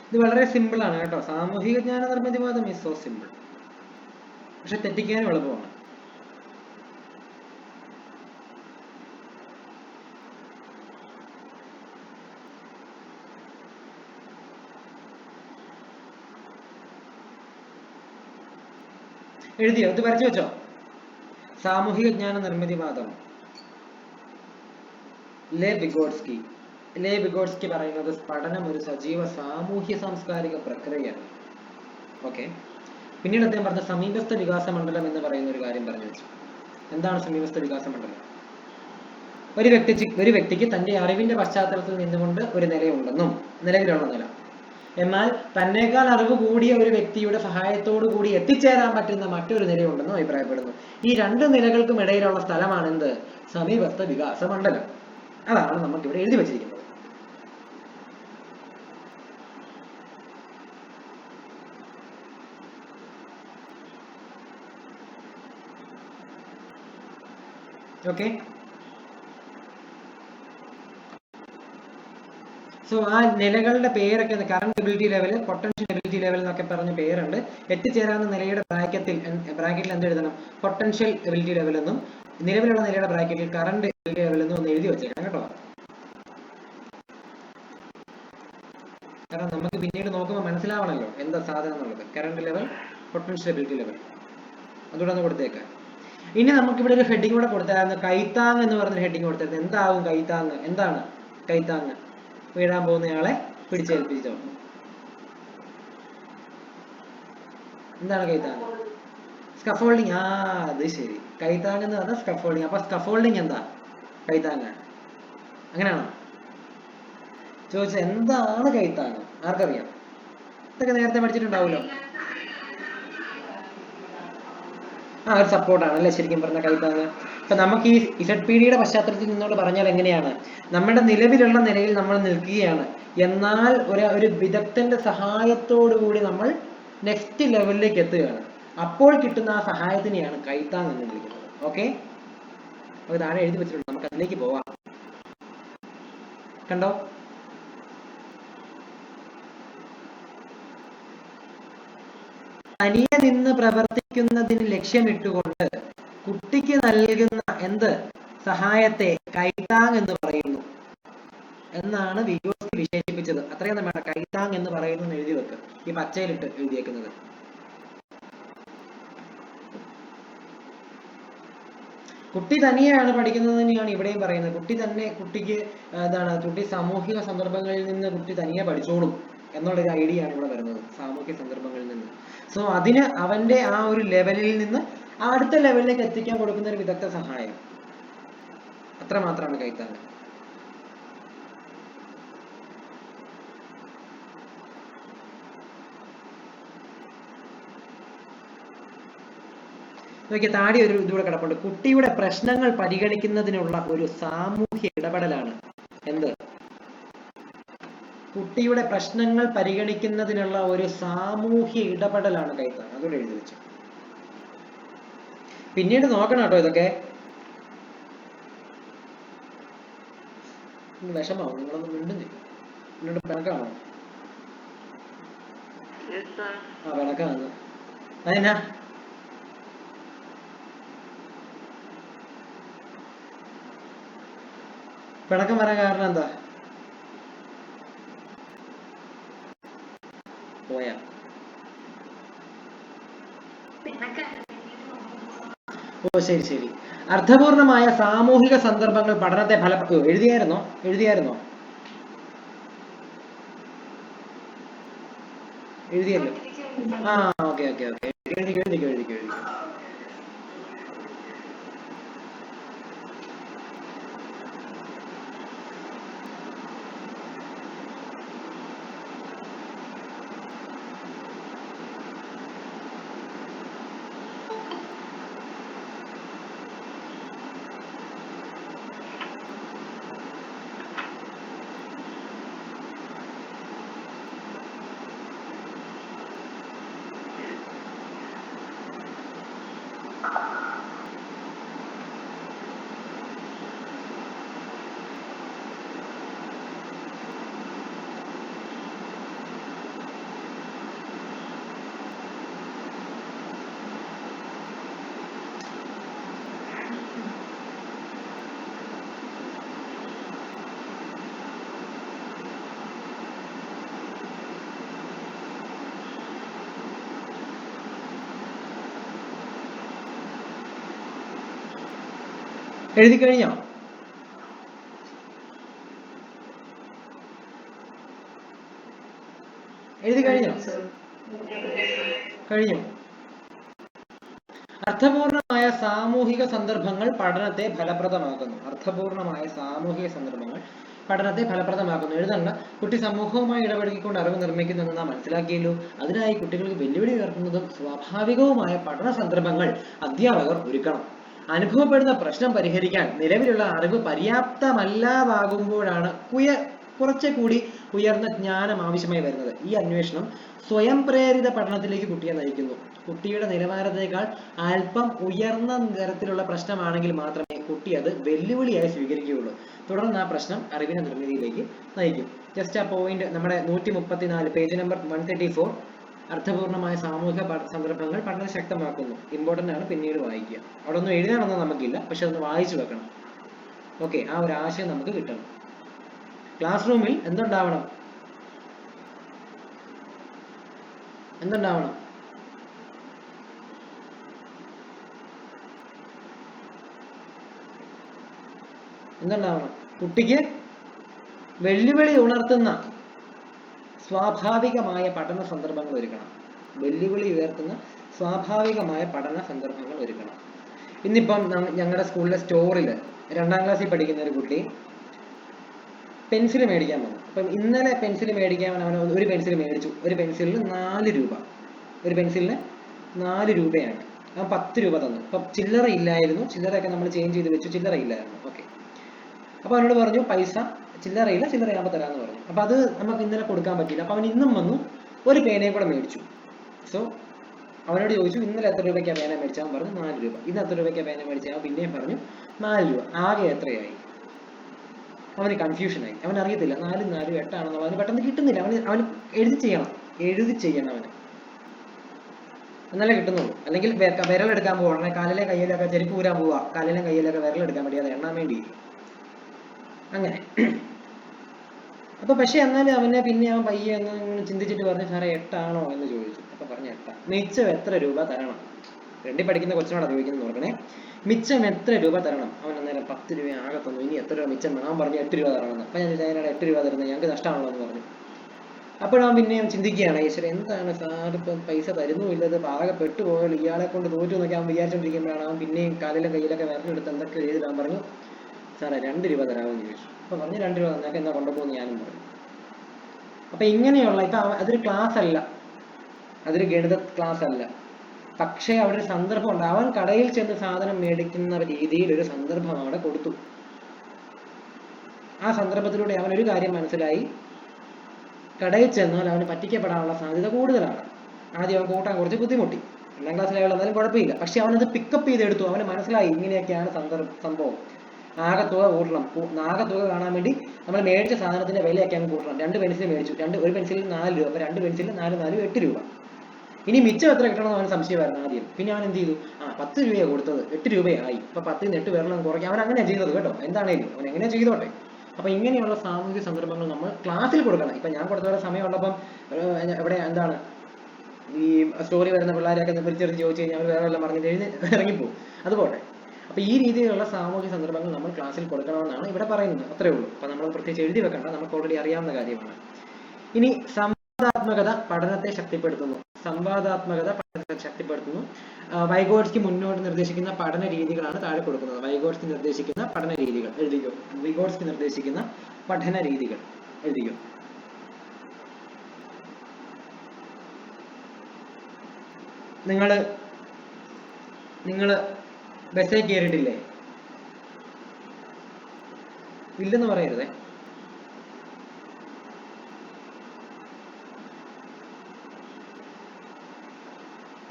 ഇത് വളരെ സിമ്പിൾ ആണ് കേട്ടോ. സാമൂഹിക ജ്ഞാന നിർമ്മിതിവാദം ഈസ് സോ സിമ്പിൾ, പക്ഷെ തെറ്റിക്കാനും എളുപ്പമാണ്. എഴുതിയോ? ഇത് വരച്ചു വെച്ചോ? സാമൂഹിക ജ്ഞാന നിർമ്മിതിവാദം, ലെവിഗോട്സ്കി പറയുന്നത് പഠനം ഒരു സജീവ സാമൂഹ്യ സാംസ്കാരിക പ്രക്രിയയാണ്. ഓക്കെ, പിന്നീട് അദ്ദേഹം പറഞ്ഞ സമീപസ്ഥ വികാസ മണ്ഡലം എന്ന് പറയുന്ന ഒരു കാര്യം പറഞ്ഞു വെച്ചു. എന്താണ് സമീപസ്ഥ വികാസ മണ്ഡലം? ഒരു വ്യക്തിക്ക് തന്റെ അറിവിന്റെ പശ്ചാത്തലത്തിൽ നിന്നുകൊണ്ട് ഒരു നിലയുണ്ടെന്നും, നിലവിലുള്ള നില, എന്നാൽ തന്നേക്കാൾ അറിവ് കൂടിയ ഒരു വ്യക്തിയുടെ സഹായത്തോടു കൂടി എത്തിച്ചേരാൻ പറ്റുന്ന മറ്റൊരു നിലയുണ്ടെന്നും അഭിപ്രായപ്പെടുന്നു. ഈ 2 നിലകൾക്കും ഇടയിലുള്ള സ്ഥലമാണ് എന്ത്? സമീപസ്ഥ വികാസ മണ്ഡലം. അതാണ് നമുക്കിവിടെ എഴുതി വച്ചിരിക്കുന്നത്. ഓക്കെ, സോ ആ നിലകളുടെ പേരൊക്കെ current ability level, potential ability level എന്നൊക്കെ പറഞ്ഞ പേരുണ്ട്. എത്തിച്ചേരാവുന്ന നിലയുടെ ബ്രാക്കറ്റിൽ എന്ത് എഴുതണം? പൊട്ടൻഷ്യൽ എബിലിറ്റി ലെവൽ എന്നും, നിലവിലുള്ള നിലയുടെ ബ്രാക്കറ്റിൽ കറന്റ് എബിലിറ്റി ലെവൽ എന്നും ഒന്ന് എഴുതി വെച്ചേക്കണം കേട്ടോ. കാരണം നമുക്ക് പിന്നീട് നോക്കുമ്പോൾ മനസ്സിലാവണല്ലോ എന്താ സാധനം എന്നുള്ളത്. Current level, potential ability level, അതുകൂടെ ഒന്ന് കൊടുത്തേക്കാം. ഇനി നമുക്കിവിടെ ഒരു ഹെഡിങ് കൂടെ കൊടുത്തായിരുന്നു, കൈത്താങ് എന്ന് പറഞ്ഞൊരു ഹെഡിങ് കൊടുത്തായിരുന്നു. എന്താവും കൈത്താങ്? എന്താണ് കൈത്താങ്? വീഴാൻ പോകുന്നയാളെ പിടിച്ചേൽപ്പിച്ചോ. എന്താണ് കൈത്താങ്? സ്കഫോൾഡിങ്. അത് ശരി, കൈത്താങ് എന്ന് പറഞ്ഞാൽ സ്കഫോൾഡിങ്. അപ്പൊ സ്കഫോൾഡിങ് എന്താ? കൈത്താങ്ങാണ്. അങ്ങനെയാണോ? ചോദിച്ചത് എന്താണ് കൈത്താങ്ങ്? ആർക്കറിയാം? ഇതൊക്കെ നേരത്തെ പഠിച്ചിട്ടുണ്ടാവുമല്ലോ. ഒരു സപ്പോർട്ടാണ് അല്ലേ ശരിക്കും പറഞ്ഞ കൈത്താങ്ങ്. അപ്പൊ നമുക്ക് ഈ ZPD പശ്ചാത്തലത്തിൽ നിന്നോട് പറഞ്ഞാൽ എങ്ങനെയാണ്, നമ്മുടെ നിലവിലുള്ള നിലയിൽ നമ്മൾ നിൽക്കുകയാണ്, എന്നാൽ ഒരു വിദഗ്ധന്റെ സഹായത്തോടുകൂടി നമ്മൾ നെക്സ്റ്റ് ലെവലിലേക്ക് എത്തുകയാണ്. അപ്പോൾ കിട്ടുന്ന ആ സഹായത്തിനെയാണ് കൈത്താങ് എന്ന് വിളിക്കുന്നത്. ഓക്കെ, അത് താഴെ എഴുതി വെച്ചിട്ടുണ്ട്, നമുക്ക് അതിലേക്ക് പോവാം. കണ്ടോ? തനിയെ നിന്ന് പ്രവർത്തിക്കുന്നതിന് ലക്ഷ്യമിട്ടുകൊണ്ട് കുട്ടിക്ക് നൽകുന്ന എന്ത് സഹായത്തെ കൈത്താങ് എന്ന് പറയുന്നു എന്നാണ് വിഗോസ്കി വിശേഷിപ്പിച്ചത്. അത്രയും വേണ്ട, കൈത്താങ് എന്ന് പറയുന്നത് എഴുതി വെക്ക്, ഈ പച്ചയിലിട്ട് എഴുതിയേക്കുന്നത്. കുട്ടി തനിയാണ് പഠിക്കുന്നത് തന്നെയാണ് ഇവിടെയും പറയുന്നത്. കുട്ടിക്ക് കുട്ടി സാമൂഹിക സന്ദർഭങ്ങളിൽ നിന്ന് കുട്ടി തനിയെ പഠിച്ചോളും എന്നുള്ളൊരു ഐഡിയ ആണ് ഇവിടെ വരുന്നത്, സാമൂഹിക സന്ദർഭങ്ങളിൽ നിന്ന്. സോ അതിന് അവന്റെ ആ ഒരു ലെവലിൽ നിന്ന് അടുത്ത ലെവലിലേക്ക് എത്തിക്കാൻ കൊടുക്കുന്ന ഒരു വിദഗ്ധ സഹായം, അത്ര മാത്രമാണ് കൈത്താങ്. നോക്കിയ താടി ഒരു ഇതുകൂടെ കിടപ്പുണ്ട്. കുട്ടിയുടെ പ്രശ്നങ്ങൾ പരിഗണിക്കുന്നതിനുള്ള ഒരു സാമൂഹ്യ ഇടപെടലാണ് എന്ത്? കുട്ടിയുടെ പ്രശ്നങ്ങൾ പരിഗണിക്കുന്നതിനുള്ള ഒരു സാമൂഹ്യ ഇടപെടലാണ് കൈത്താങ്. അതുകൊണ്ട് എഴുതി വെച്ചു. പിന്നീട് നോക്കണം കേട്ടോ ഇതൊക്കെ. വിഷമാവും, നിങ്ങളൊന്നും മിണ്ടുന്നില്ല. എന്നോട് പിണക്കാണോ? പിണക്കാണ്. അതെന്നാ? പിണക്കം വരാൻ കാരണം എന്താ? പോയാ ഓ ശരി ശരി. അർത്ഥപൂർണമായ സാമൂഹിക സന്ദർഭങ്ങൾ പഠനത്തെ എഴുതിയായിരുന്നോ? എഴുതിയല്ലോ. ഓക്കെ ഓക്കെ ഓക്കെ, എഴുതിക്കോ. എഴുതി കഴിഞ്ഞോ? കഴിഞ്ഞു. അർത്ഥപൂർണമായ സാമൂഹിക സന്ദർഭങ്ങൾ പഠനത്തെ ഫലപ്രദമാക്കുന്നു. എഴുതണ്ട. കുട്ടി സമൂഹവുമായി ഇടപെടുത്തിക്കൊണ്ട് അറിവ് നിർമ്മിക്കുന്നു നാം മനസ്സിലാക്കിയല്ലോ. അതിനായി കുട്ടികൾക്ക് വെല്ലുവിളി ഉയർത്തുന്നതും സ്വാഭാവികവുമായ പഠന സന്ദർഭങ്ങൾ അധ്യാപകർ ഒരുക്കണം. അനുഭവപ്പെടുന്ന പ്രശ്നം പരിഹരിക്കാൻ നിലവിലുള്ള അറിവ് പര്യാപ്തമല്ലാതാകുമ്പോഴാണ് കുറച്ചുകൂടി ഉയർന്ന ജ്ഞാനം ആവശ്യമായി വരുന്നത്. ഈ അന്വേഷണം സ്വയം പ്രേരിത പഠനത്തിലേക്ക് കുട്ടിയെ നയിക്കുന്നു. കുട്ടിയുടെ നിലവാരത്തേക്കാൾ അല്പം ഉയർന്ന തരത്തിലുള്ള പ്രശ്നമാണെങ്കിൽ മാത്രമേ കുട്ടി അത് വെല്ലുവിളിയായി സ്വീകരിക്കുകയുള്ളൂ. തുടർന്ന് ആ പ്രശ്നം അറിവിന്റെ നിർമ്മിതിയിലേക്ക് നയിക്കും. ജസ്റ്റ് ആ പോയിന്റ് നമ്മുടെ 134 പേജ് നമ്പർ 134, അർത്ഥപൂർണമായ സാമൂഹിക സന്ദർഭങ്ങൾ പഠനം ശക്തമാക്കുന്നു. ഇമ്പോർട്ടന്റ് ആണ്, പിന്നീട് വായിക്കുക. അവിടെ ഒന്നും എഴുതാനൊന്നും നമുക്കില്ല, പക്ഷെ അതൊന്ന് വായിച്ചു വെക്കണം. ഓക്കെ, ആ ഒരു ആശയം നമുക്ക് കിട്ടണം. ക്ലാസ് റൂമിൽ എന്തുണ്ടാവണം? കുട്ടിക്ക് വെല്ലുവിളി ഉണർത്തുന്ന സ്വാഭാവികമായ പഠന സന്ദർഭങ്ങൾ ഒരുക്കണം. ഇന്നിപ്പം ഞങ്ങളുടെ സ്കൂളിലെ സ്റ്റോറിൽ 2ാം ക്ലാസ്സിൽ പഠിക്കുന്ന ഒരു കുട്ടി പെൻസിൽ മേടിക്കാൻ വന്നു. അപ്പം ഇന്നലെ പെൻസിൽ മേടിക്കാൻ അവൻ ഒരു പെൻസിൽ മേടിച്ചു. ഒരു പെൻസിലിന് 4 രൂപ. ഒരു പെൻസിലിന് 4 രൂപയാണ്. അവൻ 10 രൂപ തന്നു. അപ്പം ചില്ലറ ഇല്ലായിരുന്നു. ചില്ലറയൊക്കെ നമ്മൾ ചേഞ്ച് ചെയ്ത് വെച്ചു. ചില്ലറ ഇല്ലായിരുന്നു. ഓക്കെ. അപ്പോൾ അവനോട് പറഞ്ഞു പൈസ ചില്ലറയില്ല, ചില്ലറയാകുമ്പോൾ തരാമെന്ന് പറഞ്ഞു. അപ്പോൾ അത് നമുക്ക് ഇന്നലെ കൊടുക്കാൻ പറ്റില്ല. അപ്പോൾ അവൻ ഇന്നും വന്നു ഒരു പേനയും കൂടെ മേടിച്ചു. സോ അവനോട് ചോദിച്ചു ഇന്നലെ എത്ര രൂപയ്ക്കാണ് പേന മേടിച്ചാൽ? അവൻ പറഞ്ഞു 4 രൂപ. ഇന്ന് എത്ര രൂപയ്ക്കാണ് പേന മേടിച്ചാൽ? അവൻ പിന്നെയും പറഞ്ഞു 4 രൂപ. ആകെ എത്രയായി? അവന് കൺഫ്യൂഷനായി. അവൻ അറിയത്തില്ല 4 4 8 ആണെന്നുള്ളത് അവന് പെട്ടെന്ന് കിട്ടുന്നില്ല. അവന് എഴുതി ചെയ്യണം അവന്, എന്നാലേ കിട്ടുന്നുള്ളൂ. അല്ലെങ്കിൽ വിരലെടുക്കാൻ പോവാ, കാലിലെ കയ്യിലൊക്കെ ചെരുപ്പ് ഊരാൻ പോവാ, കാലിലെ കയ്യിലൊക്കെ വിരലെടുക്കാൻ വേണ്ടി അത് എണ്ണാൻ വേണ്ടി അങ്ങനെ. അപ്പൊ പക്ഷെ എന്നാലും അവനെ പിന്നെ അവൻ പയ്യെ എന്ന് ചിന്തിച്ചിട്ട് പറഞ്ഞു സാറേ 8 ആണോ എന്ന് ചോദിച്ചു. അപ്പൊ പറഞ്ഞു 8. മിച്ചം എത്ര രൂപ തരണം? 2ൽ പഠിക്കുന്ന കൊച്ചിനോടാ ചോദിക്കുന്നത് നോക്കണേ. മിച്ചം എത്ര രൂപ തരണം? അവൻ അന്നേരം 10 രൂപ ആകെ തന്നു. ഇനി എത്ര രൂപ മിച്ചം വേണം? അവൻ പറഞ്ഞു 8 രൂപ തരണമെന്ന്. അപ്പൊ ഞാൻ അതിനോട് 8 രൂപ തരുന്നത് ഞങ്ങൾക്ക് നഷ്ടമാണല്ലോ എന്ന് പറഞ്ഞു. അപ്പോഴവൻ പിന്നെയും ചിന്തിക്കുകയാണ്, ഈശ്വരൻ എന്താണ് സാർ ഇപ്പം പൈസ തരുന്നുമില്ലത്, പാകെ പെട്ടുപോയല്ലോ, ഇയാളെ കൊണ്ട് തോറ്റു എന്നൊക്കെ അവൻ വിചാരിച്ചോണ്ടിരിക്കുമ്പോഴാണ് അവൻ പിന്നെയും കാലിലും കയ്യിലൊക്കെ വിരലെടുത്ത് എന്തൊക്കെ എഴുതിടാൻ പറഞ്ഞു. സാറേ 2 രൂപ തരാമെന്ന് ചോദിച്ചു. അപ്പൊ പറഞ്ഞു 2 രൂപ തന്നേക്കെ എന്നാ കൊണ്ടുപോകുന്നു ഞാനും പറഞ്ഞു. അപ്പൊ ഇങ്ങനെയുള്ള ഇപ്പൊ അതൊരു ക്ലാസ് അല്ല, അതൊരു ഗണിത ക്ലാസ് അല്ല. പക്ഷേ അവിടെ ഒരു സന്ദർഭം ഉണ്ട്. അവൻ കടയിൽ ചെന്ന് സാധനം മേടിക്കുന്ന രീതിയിൽ ഒരു സന്ദർഭം അവിടെ കൊടുത്തു. ആ സന്ദർഭത്തിലൂടെ അവൻ ഒരു കാര്യം മനസ്സിലായി, കടയിൽ ചെന്നാൽ അവന് പറ്റിക്കപ്പെടാനുള്ള സാധ്യത കൂടുതലാണ്. ആദ്യം അവൻ കൂട്ടാൻ കുറച്ച് ബുദ്ധിമുട്ടി. 2ാം ക്ലാസ്സിലായുള്ള എന്നാലും കുഴപ്പമില്ല. പക്ഷെ അവനത് പിക്കപ്പ് ചെയ്തെടുത്തു. അവന് മനസ്സിലായി ഇങ്ങനെയൊക്കെയാണ് സംഭവം. ആകെത്തുക കൂട്ടണം. ആകെത്തുക കാണാൻ വേണ്ടി നമ്മൾ മേടിച്ച സാധനത്തിന്റെ വിലയൊക്കെ അങ്ങ് കൂട്ടണം. 2 പെൻസിൽ മേടിച്ചു. ഒരു പെൻസിലിൽ 4 രൂപ. അപ്പൊ 2 പെൻസിലിൽ 4 4 8 രൂപ. ഇനി മിച്ചം എത്ര കിട്ടണമെന്ന് അവന് സംശയമായിരുന്നു ആദ്യം. പിന്നെ അവൻ എന്ത് ചെയ്തു? 10 രൂപയാണ് കൊടുത്തത്, 8 രൂപയായി. ഇപ്പൊ 10ൽ നിന്ന് 8 വിരളം കുറയ്ക്കും. അവൻ അങ്ങനെയാണ് ചെയ്തത് കേട്ടോ. എന്താണേലും അവൻ എങ്ങനെ ചെയ്തോട്ടെ. അപ്പൊ ഇങ്ങനെയുള്ള സാമൂഹിക സന്ദർഭങ്ങൾ നമ്മൾ ക്ലാസ്സിൽ കൊടുക്കണം. ഇപ്പൊ ഞാൻ കൊടുത്തവരെ സമയമുള്ളപ്പം എവിടെ എന്താണ് ഈ സ്റ്റോറി വരുന്ന പിള്ളേരെയൊക്കെ ചെറിയ ചോദിച്ചു കഴിഞ്ഞാൽ അവർ വേറെ വല്ലതും പറഞ്ഞിട്ട് ഇറങ്ങിപ്പോകും. അതുപോലെ അപ്പൊ ഈ രീതിയിലുള്ള സാമൂഹിക സന്ദർഭങ്ങൾ നമ്മൾ ക്ലാസ്സിൽ കൊടുക്കണമെന്നാണ് ഇവിടെ പറയുന്നത്. അത്രേ ഉള്ളൂ. അപ്പൊ നമ്മൾ പ്രത്യേകിച്ച് എഴുതി വെക്കണ്ട, നമുക്ക് ഓൾറെഡി അറിയാവുന്ന കാര്യമാണ്. ഇനി സംവാദാത്മകത പഠനത്തെ ശക്തിപ്പെടുത്തുന്നു. സംവാദാത്മകത പഠനത്തെ ശക്തിപ്പെടുത്തുന്നു. വൈഗോട്സ്കി മുന്നോട്ട് നിർദ്ദേശിക്കുന്ന പഠന രീതികളാണ് താഴെ കൊടുക്കുന്നത്. വൈഗോട്സ്കി നിർദ്ദേശിക്കുന്ന പഠന രീതികൾ എഴുതിക്കോ. വൈഗോട്സ്കി നിർദ്ദേശിക്കുന്ന പഠന രീതികൾ എഴുതിക്കോ. നിങ്ങള് ബസ്സിൽ കയറിയിട്ടില്ലേ? ഇല്ലെന്ന് പറയരുതേ.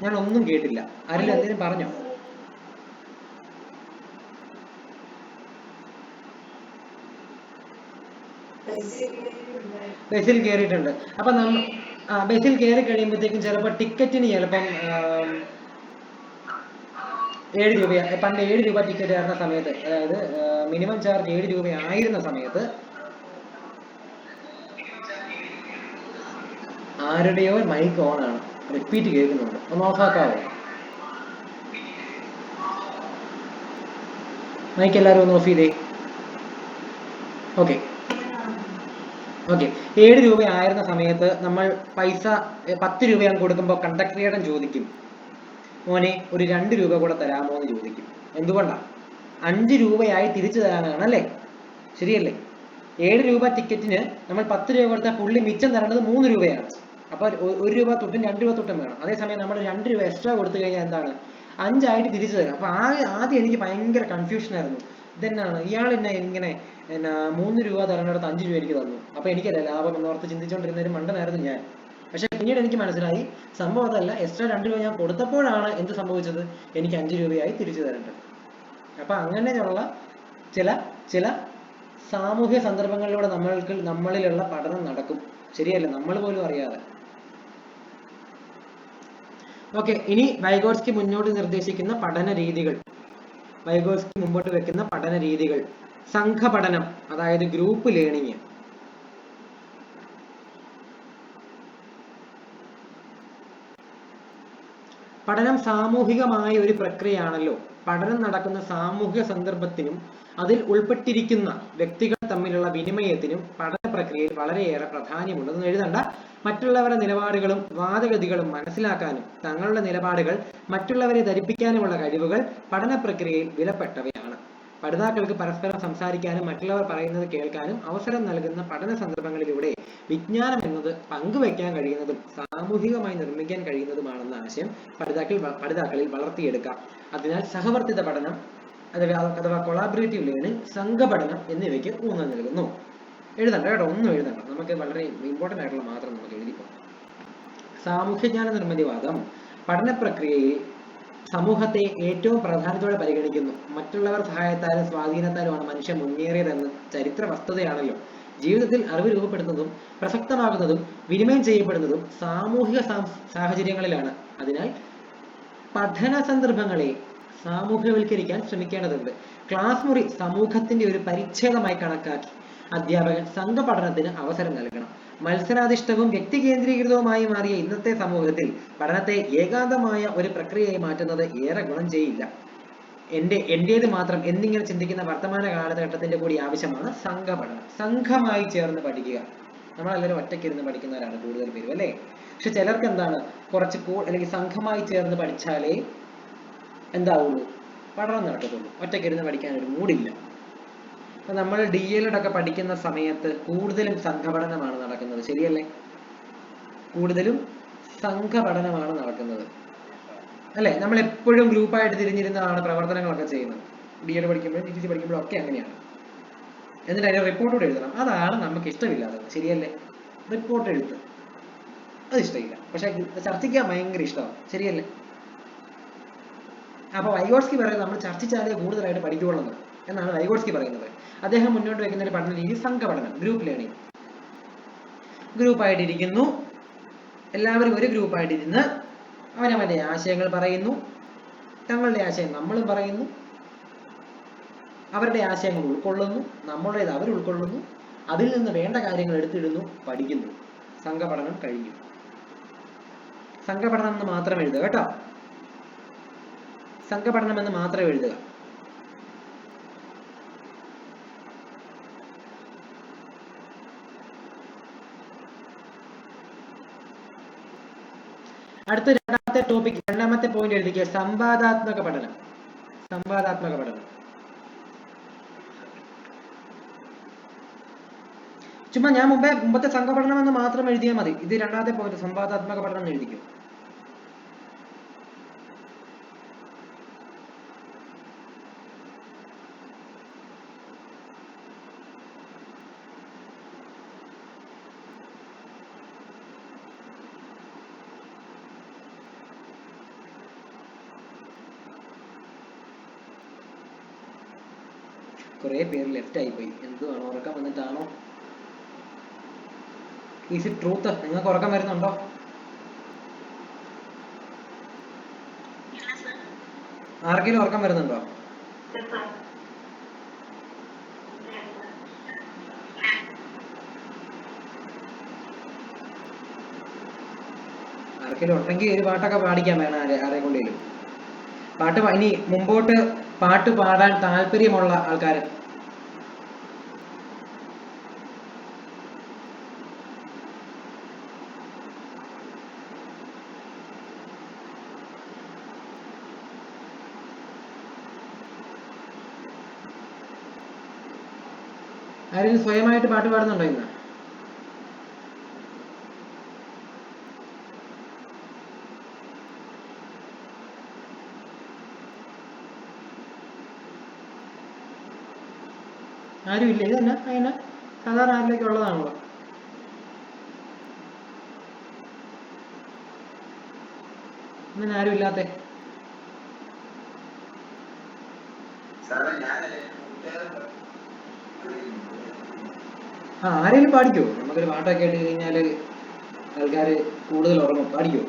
ഞാൻ ഒന്നും കേട്ടില്ല. ആരെങ്കിലും എന്തെങ്കിലും പറഞ്ഞോ? ബസ്സിൽ കയറിയിട്ടുണ്ട്. അപ്പൊ ബസ്സിൽ കയറി കഴിയുമ്പോഴത്തേക്കും ചിലപ്പോൾ ടിക്കറ്റിന് ചിലപ്പം 7 രൂപ. പണ്ട് 7 രൂപ ടിക്കറ്റ് ആയിരുന്ന സമയത്ത്, അതായത് മിനിമം ചാർജ് 7 രൂപ ആയിരുന്ന സമയത്ത് ആരുടെയോ മൈക്ക് ഓൺ ആണ്, റിപ്പീറ്റ് കേൾക്കുന്നുണ്ട്. ഒന്ന് ഓഫാക്കാവോ മൈക്ക്? എല്ലാവരും ഒന്ന് ഓഫ് ചെയ്തേ. ഓക്കെ. 7 രൂപ ആയിരുന്ന സമയത്ത് നമ്മൾ പൈസ 10 രൂപയാണ് കൊടുക്കുമ്പോൾ കണ്ടക്ടറിയേട്ടൻ ചോദിക്കും, മോനെ ഒരു 2 രൂപ കൂടെ തരാമോ എന്ന് ചോദിക്കും. എന്തുകൊണ്ടാ? 5 രൂപയായി തിരിച്ചു തരാനാണ് അല്ലേ? ശരിയല്ലേ? 7 രൂപ ടിക്കറ്റിന് നമ്മൾ 10 രൂപ കൊടുത്താൽ പുള്ളി മിച്ചം തരേണ്ടത് 3 രൂപയാണ്. അപ്പൊ 1 രൂപ തൊട്ടും 2 രൂപ തൊട്ടും വേണം. അതേസമയം നമ്മൾ 2 രൂപ എക്സ്ട്രാ കൊടുത്തു കഴിഞ്ഞാൽ എന്താണ്? 5 ആയിട്ട് തിരിച്ചു തരാം. അപ്പൊ ആദ്യം എനിക്ക് ഭയങ്കര കൺഫ്യൂഷൻ ആയിരുന്നു. ഇതെന്നാണ് ഇയാൾ എന്നെ ഇങ്ങനെ 3 രൂപ തരേണ്ടടുത്ത് 5 രൂപ എനിക്ക് തന്നു, അപ്പൊ എനിക്കല്ലേ ലാഭം എന്നോർത്ത് ചിന്തിച്ചുകൊണ്ടിരുന്ന ഒരു മണ്ടനായിരുന്നു ഞാൻ. പക്ഷെ പിന്നീട് എനിക്ക് മനസ്സിലായി സംഭവം അതല്ല. എക്സ്ട്രാ 2 രൂപ ഞാൻ കൊടുത്തപ്പോഴാണ് എന്ത് സംഭവിച്ചത്? എനിക്ക് 5 രൂപയായി തിരിച്ചു തരേണ്ടത്. അപ്പൊ അങ്ങനെയുള്ള ചില സാമൂഹ്യ സന്ദർഭങ്ങളിലൂടെ നമ്മളിലുള്ള പഠനം നടക്കും. ശരിയല്ല? നമ്മൾ പോലും അറിയാതെ. ഓക്കെ. ഇനി വൈഗോട്സ്കി മുന്നോട്ട് നിർദ്ദേശിക്കുന്ന പഠന രീതികൾ. വൈഗോട്സ്കി മുമ്പോട്ട് വെക്കുന്ന പഠന രീതികൾ: സംഘപഠനം, അതായത് ഗ്രൂപ്പ് ലേണിംഗ്. പഠനം സാമൂഹികമായ ഒരു പ്രക്രിയയാണല്ലോ. പഠനം നടക്കുന്ന സാമൂഹിക സന്ദർഭത്തിനും അതിൽ ഉൾപ്പെട്ടിരിക്കുന്ന വ്യക്തികൾ തമ്മിലുള്ള വിനിമയത്തിനും പഠന പ്രക്രിയയിൽ വളരെയേറെ പ്രാധാന്യമുണ്ടെന്ന് എഴുതണ്ട. മറ്റുള്ളവരുടെ നിലപാടുകളും വാദഗതികളും മനസ്സിലാക്കാനും തങ്ങളുടെ നിലപാടുകൾ മറ്റുള്ളവരെ ധരിപ്പിക്കാനുമുള്ള കഴിവുകൾ പഠന പ്രക്രിയയിൽ വിലപ്പെട്ടവയാണ്. പഠിതാക്കൾക്ക് പരസ്പരം സംസാരിക്കാനും മറ്റുള്ളവർ പറയുന്നത് കേൾക്കാനും അവസരം നൽകുന്ന പഠന സന്ദർഭങ്ങളിലൂടെ വിജ്ഞാനം എന്നത് പങ്കുവയ്ക്കാൻ കഴിയുന്നതും സാമൂഹികമായി നിർമ്മിക്കാൻ കഴിയുന്നതുമാണെന്ന ആശയം പഠിതാക്കളിൽ വളർത്തിയെടുക്കാം. അതിനാൽ സഹവർത്തിത പഠനം അഥവാ കൊളാബറേറ്റീവ് ലേണിംഗ്, സംഘപഠനം എന്നിവയ്ക്ക് ഊന്നൽ നൽകുന്നു. എഴുതണ്ട കേട്ടോ, ഒന്നും എഴുതണ്ട, നമുക്ക് വളരെ ഇമ്പോർട്ടൻ്റ് ആയിട്ടുള്ള മാത്രം നമുക്ക് എഴുതിപ്പോ. സാമൂഹ്യജ്ഞാന നിർമ്മിതിവാദം പഠന പ്രക്രിയയിൽ സമൂഹത്തെ ഏറ്റവും പ്രാധാന്യത്തോടെ പരിഗണിക്കുന്നു. മറ്റുള്ളവർ സഹായത്താലും സ്വാധീനത്താലുമാണ് മനുഷ്യൻ മുന്നേറിയതെന്ന് ചരിത്ര വസ്തുതയാണല്ലോ. ജീവിതത്തിൽ അറിവ് രൂപപ്പെടുന്നതും പ്രസക്തമാകുന്നതും വിനിമയം ചെയ്യപ്പെടുന്നതും സാമൂഹിക സാഹചര്യങ്ങളിലാണ്. അതിനാൽ പഠന സന്ദർഭങ്ങളെ സാമൂഹ്യവൽക്കരിക്കാൻ ശ്രമിക്കേണ്ടതുണ്ട്. ക്ലാസ് മുറി സമൂഹത്തിന്റെ ഒരു പരിച്ഛേദമായി കണക്കാക്കി അധ്യാപകൻ സംഘപഠനത്തിന് അവസരം നൽകണം. മത്സരാധിഷ്ഠവും വ്യക്തി കേന്ദ്രീകൃതവുമായി മാറിയ ഇന്നത്തെ സമൂഹത്തിൽ പഠനത്തെ ഏകാന്തമായ ഒരു പ്രക്രിയയായി മാറ്റുന്നത് ഏറെ ഗുണം ചെയ്യില്ല. എന്റേത് മാത്രം എന്നിങ്ങനെ ചിന്തിക്കുന്ന വർത്തമാന കാലഘട്ടത്തിന്റെ കൂടി ആവശ്യമാണ് സംഘപഠനം. സംഘമായി ചേർന്ന് പഠിക്കുക. നമ്മളെല്ലാവരും ഒറ്റയ്ക്കിരുന്ന് പഠിക്കുന്നവരാണ് കൂടുതൽ പേരും അല്ലേ? പക്ഷെ ചിലർക്ക് എന്താണ്, കുറച്ച് അല്ലെങ്കിൽ സംഘമായി ചേർന്ന് പഠിച്ചാലേ എന്താവുള്ളൂ, പഠനം നടക്കത്തുള്ളൂ. ഒറ്റയ്ക്കിരുന്ന് പഠിക്കാൻ ഒരു മൂടില്ല. അപ്പൊ നമ്മൾ DLED ഒക്കെ പഠിക്കുന്ന സമയത്ത് കൂടുതലും സംഘപഠനമാണ് നടക്കുന്നത്, ശരിയല്ലേ? കൂടുതലും സംഘപഠനമാണ് നടക്കുന്നത് അല്ലെ? നമ്മൾ എപ്പോഴും ഗ്രൂപ്പായിട്ട് തിരിഞ്ഞിരുന്നതാണ് പ്രവർത്തനങ്ങളൊക്കെ ചെയ്യുന്നത്. DED പഠിക്കുമ്പോഴും TTC പഠിക്കുമ്പോഴും ഒക്കെ അങ്ങനെയാണ്. എന്നിട്ട് അതിന്റെ റിപ്പോർട്ട് കൂടെ എഴുതണം. അതാണ് നമുക്ക് ഇഷ്ടമില്ലാത്തത്, ശരിയല്ലേ? റിപ്പോർട്ട് എഴുത്ത് അത് ഇഷ്ടമില്ല, പക്ഷെ ചർച്ചിക്കാൻ ഭയങ്കര ഇഷ്ടമാണ്, ശരിയല്ലേ? അപ്പൊ വൈഗോട്സ്കി പറയുന്നത് നമ്മൾ ചർച്ചിച്ചാലേ കൂടുതലായിട്ട് പഠിക്കുകയുള്ളൂ എന്നാണ് വൈഗോട്സ്കി പറയുന്നത്. അദ്ദേഹം മുന്നോട്ട് വയ്ക്കുന്ന ഒരു പഠന രീതി സംഘപഠനം, ഗ്രൂപ്പ് ലേണിംഗ്. ഗ്രൂപ്പായിട്ടിരിക്കുന്നു, എല്ലാവരും ഒരു ഗ്രൂപ്പായിട്ടിരുന്ന് അവനവന്റെ ആശയങ്ങൾ പറയുന്നു, തങ്ങളുടെ ആശയം നമ്മളും പറയുന്നു, അവരുടെ ആശയങ്ങൾ ഉൾക്കൊള്ളുന്നു, നമ്മുടേത് അവർ ഉൾക്കൊള്ളുന്നു, അതിൽ നിന്ന് വേണ്ട കാര്യങ്ങൾ എടുത്തിടുന്നു, പഠിക്കുന്നു. സംഘപഠനം കഴിഞ്ഞു. സംഘപഠനം എന്ന് മാത്രം എഴുതുക കേട്ടോ, സംഘപഠനം എന്ന് മാത്രം എഴുതുക. അടുത്ത രണ്ടാമത്തെ ടോപ്പിക്, രണ്ടാമത്തെ പോയിന്റ് എഴുതിക്കുക, സംവാദാത്മക പഠനം. സംവാദാത്മക പഠനം ചുമ്മാ ഞാൻ മുമ്പത്തെ സംഘപഠനം എന്ന് മാത്രം എഴുതിയാൽ മതി. ഇത് രണ്ടാമത്തെ പോയിന്റ്, സംവാദാത്മക പഠനം എന്ന് എഴുതിക്കും. കുറെ പേര് ലെഫ്റ്റ് ആയിപ്പോയി. എന്തുവാണോ, ഉറക്കം വന്നിട്ടാണോ? Is it truth? നിങ്ങൾക്ക് ഉറക്കം വരുന്നുണ്ടോ? ആർക്കെങ്കിലും ഉറക്കം വരുന്നുണ്ടോ? ആർക്കെങ്കിലും ഉണ്ടെങ്കിൽ ഒരു പാട്ടൊക്കെ പാടിക്കാൻ വേണം ആരെ കൊണ്ടേലും. പാട്ട് ഇനി മുമ്പോട്ട് പാട്ട് പാടാൻ താല്പര്യമുള്ള ആൾക്കാർ ആരെങ്കിലും സ്വയമായിട്ട് പാട്ട് പാടുന്നുണ്ടോ ഇന്ന്? ആരും ഇല്ല. ഇത് തന്നെ അതിന് സാധാരണ ആരിലേക്ക് ഉള്ളതാണല്ലോ. ഇങ്ങനെ ആരും ഇല്ലാത്ത ആരെങ്കിലും പാടിക്കോ? നമുക്കൊരു പാട്ടൊക്കെ ഇട്ട് കഴിഞ്ഞാല് ആൾക്കാർ കൂടുതൽ ഉറങ്ങും. പാടിക്കോ?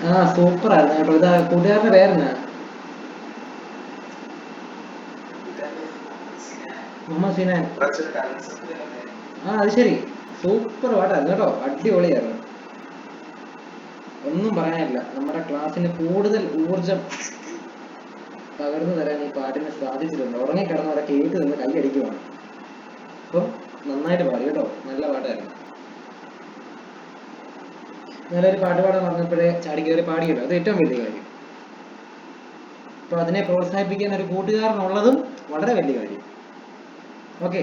ആ സൂപ്പർ ആയിരുന്നു കേട്ടോ. ഇതാ കൂട്ടുകാരുടെ പേരെന്നാ? മുഹമ്മദ് സിനാൻ. ആ അത് ശരി, സൂപ്പർ പാട്ടായിരുന്നു കേട്ടോ, അടിപൊളിയായിരുന്നു, ഒന്നും പറയാനില്ല. നമ്മുടെ ക്ലാസ്സിന് കൂടുതൽ ഊർജം പകർന്നു തരാൻ ഈ പാട്ടിന് സാധിച്ചിട്ടുണ്ട്. ഉറങ്ങിക്കിടന്നവരെ കേട്ട് നിന്ന് കൈയടിക്കുവാണ്. അപ്പം നന്നായിട്ട് പാടി കേട്ടോ, നല്ല പാട്ടായിരുന്നു. നല്ലൊരു പാട്ട് പാടാൻ പറഞ്ഞപ്പോഴേ ചാടി കയറി പാടിയല്ലോ, അത് ഏറ്റവും വലിയ കാര്യം. അപ്പൊ അതിനെ പ്രോത്സാഹിപ്പിക്കാൻ ഒരു കൂട്ടുകാരനുള്ളതും വളരെ വലിയ കാര്യം. ഓക്കെ,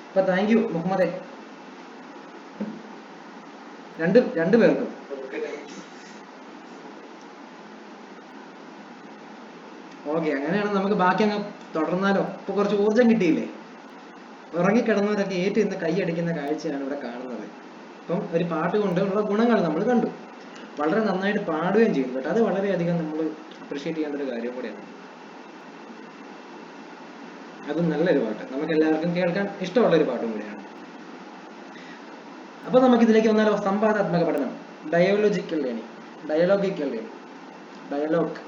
അപ്പൊ താങ്ക് യു മുഹമ്മദെ, രണ്ടു പേർക്കും. ഓക്കെ, അങ്ങനെയാണ് നമുക്ക് ബാക്കി അങ്ങ് തുടർന്നാലോ? ഇപ്പൊ കുറച്ച് ഊർജം കിട്ടിയില്ലേ? ഉറങ്ങിക്കിടന്നവരൊക്കെ ഏറ്റു നിന്ന് കൈയടിക്കുന്ന കാഴ്ചയാണ് ഇവിടെ കാണുന്നത്. അപ്പം ഒരു പാട്ട് കൊണ്ടുള്ള ഗുണങ്ങൾ നമ്മൾ കണ്ടു. വളരെ നന്നായിട്ട് പാടുകയും ചെയ്തു കേട്ടോ, അത് വളരെയധികം നമ്മൾ അപ്രീഷിയേറ്റ് ചെയ്യേണ്ട ഒരു കാര്യം കൂടെയാണ്. അത് നല്ലൊരു പാട്ട്, നമുക്ക് എല്ലാവർക്കും കേൾക്കാൻ ഇഷ്ടമുള്ള ഒരു പാട്ടും കൂടിയാണ്. അപ്പൊ നമുക്ക് ഇതിലേക്ക് വന്നാലോ? സംവാദാത്മക പഠനം, ഡയോളജിക്കൽ ലേണിംഗ്, ഡയലോഗിക്കൽ ലേണിംഗ്, ഡയലോഗ്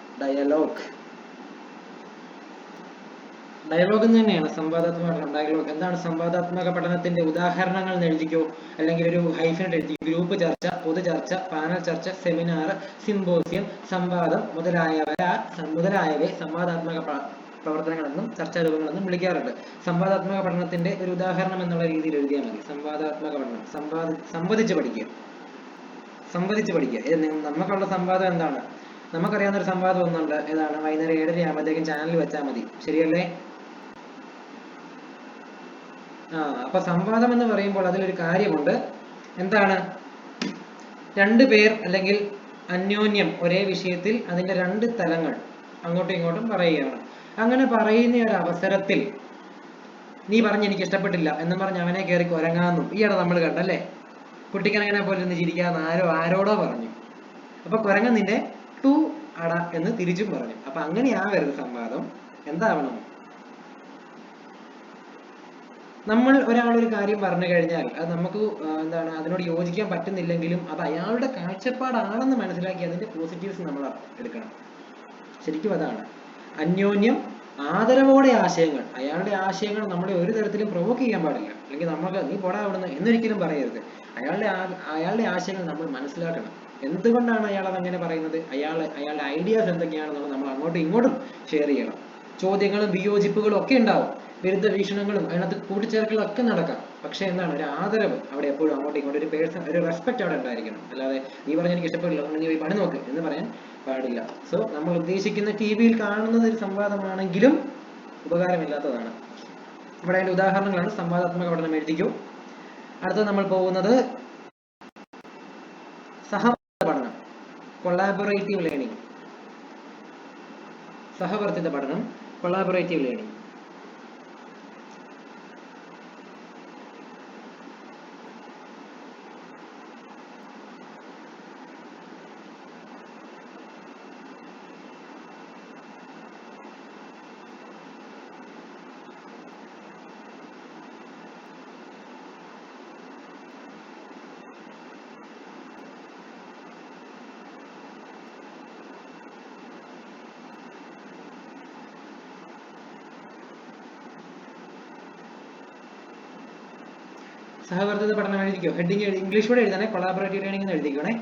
എന്ന് തന്നെയാണ് സംവാദാത്മക പഠനം. ഡയലോഗ് എന്താണ്? സംവാദാത്മക പഠനത്തിന്റെ ഉദാഹരണങ്ങൾ എഴുതിക്കോ, അല്ലെങ്കിൽ ഒരു ഹൈഫനറ്റ് എഴുതി. ഗ്രൂപ്പ് ചർച്ച, പൊതു ചർച്ച, പാനൽ ചർച്ച, സെമിനാർ, സിംപോസിയം, സംവാദം മുതലായവയെ സംവാദാത്മക പ്രവർത്തനങ്ങളെന്നും ചർച്ചാരൂപങ്ങളെന്നും വിളിക്കാറുണ്ട്. സംവാദാത്മക പഠനത്തിന്റെ ഒരു ഉദാഹരണം എന്നുള്ള രീതിയിൽ എഴുതിയാൽ മതി. സംവാദാത്മക പഠനം, സംവദിച്ച് പഠിക്കുക. നമുക്കുള്ള സംവാദം എന്താണ്? നമുക്കറിയാവുന്ന ഒരു സംവാദം ഒന്നുണ്ട്. ഏതാണ്? വൈകുന്നേരം 7:30 ആകുമ്പോഴത്തേക്കും ചാനൽ വെച്ചാൽ മതി. ശരിയല്ലേ? അപ്പൊ സംവാദം എന്ന് പറയുമ്പോൾ അതിലൊരു കാര്യമുണ്ട്. എന്താണ്? രണ്ടു പേർ അല്ലെങ്കിൽ അന്യോന്യം ഒരേ വിഷയത്തിൽ അതിന്റെ രണ്ട് തലങ്ങൾ അങ്ങോട്ടും ഇങ്ങോട്ടും പറയുകയാണ്. അങ്ങനെ പറയുന്ന ഒരു അവസരത്തിൽ നീ പറഞ്ഞ് എനിക്ക് ഇഷ്ടപ്പെട്ടില്ല എന്നും പറഞ്ഞ് അവനെ കയറി കുരങ്ങാന്നും ഈയിടെ നമ്മൾ കണ്ടല്ലേ? കുട്ടിക്കണങ്ങനെ പോലെ ഒന്ന് ചിരിക്കാന്ന് ആരോടോ പറഞ്ഞു. അപ്പൊ കുരങ്ങൻ നിന്നെ ടു അട എന്ന് തിരിച്ചും പറഞ്ഞു. അപ്പൊ അങ്ങനെയാവരുത് സംവാദം. എന്താവണം? നമ്മൾ ഒരാളൊരു കാര്യം പറഞ്ഞു കഴിഞ്ഞാൽ അത് നമുക്ക് എന്താണ്, അതിനോട് യോജിക്കാൻ പറ്റുന്നില്ലെങ്കിലും അത് അയാളുടെ കാഴ്ചപ്പാടാണെന്ന് മനസ്സിലാക്കി അതിന്റെ പോസിറ്റീവ്സ് നമ്മൾ എടുക്കണം. ശരിക്കും അതാണ് അന്യോന്യം ആദരവോടെ ആശയങ്ങൾ, അയാളുടെ ആശയങ്ങൾ നമ്മളെ ഒരു തരത്തിലും പ്രൊവോക്ക് ചെയ്യാൻ പാടില്ല. അല്ലെങ്കിൽ നമുക്ക് നീ പോടാ അവിടുന്ന് എന്നൊരിക്കലും പറയരുത്. അയാളുടെ ആശയങ്ങൾ നമ്മൾ മനസ്സിലാക്കണം. എന്തുകൊണ്ടാണ് അയാൾ അതങ്ങനെ പറയുന്നത്, അയാളുടെ ഐഡിയാസ് എന്തൊക്കെയാണെന്നുള്ളത് നമ്മൾ അങ്ങോട്ടും ഇങ്ങോട്ടും ഷെയർ ചെയ്യണം. ചോദ്യങ്ങളും വിയോജിപ്പുകളും ഒക്കെ ഉണ്ടാവും, വിരുദ്ധ വീക്ഷണങ്ങളും അതിനകത്ത് കൂട്ടിച്ചേർക്കലൊക്കെ നടക്കാം. പക്ഷെ എന്താണ്, ഒരു ആദരവ് അവിടെ എപ്പോഴും അങ്ങോട്ടും ഇങ്ങോട്ടും ഒരു റെസ്പെക്ട് അവിടെ ഉണ്ടായിരിക്കണം. അല്ലാതെ നീ പറഞ്ഞ എനിക്ക് ഇഷ്ടപ്പെടില്ല അതുകൊണ്ട് നീ പോയി പണി നോക്ക് എന്ന് പറയാൻ പാടില്ല. സോ നമ്മൾ ഉദ്ദേശിക്കുന്ന ടിവിയിൽ കാണുന്നത് ഒരു സംവാദമാണെങ്കിലും ഉപകാരമില്ലാത്തതാണ്. ഇവിടെ അതിന്റെ ഉദാഹരണങ്ങളാണ്. സംവാദാത്മക പഠനം എഴുതിക്കൂ. അടുത്തത് നമ്മൾ പോകുന്നത് സഹവർത്തിത പഠനം, കൊളാബറേറ്റീവ് ലേണിംഗ്. സഹവർത്തിത പഠനം, കൊളാബറേറ്റീവ് ലേണിംഗ്. സഹവർത്തിത പഠനം എഴുതിക്കോ. ഹെഡിങ് ഇംഗ്ലീഷ് കൂടെ എഴുതണേ, കൊളാബറേറ്റീവ് ലേണിംഗ് എന്ന് എഴുതിക്കണേ.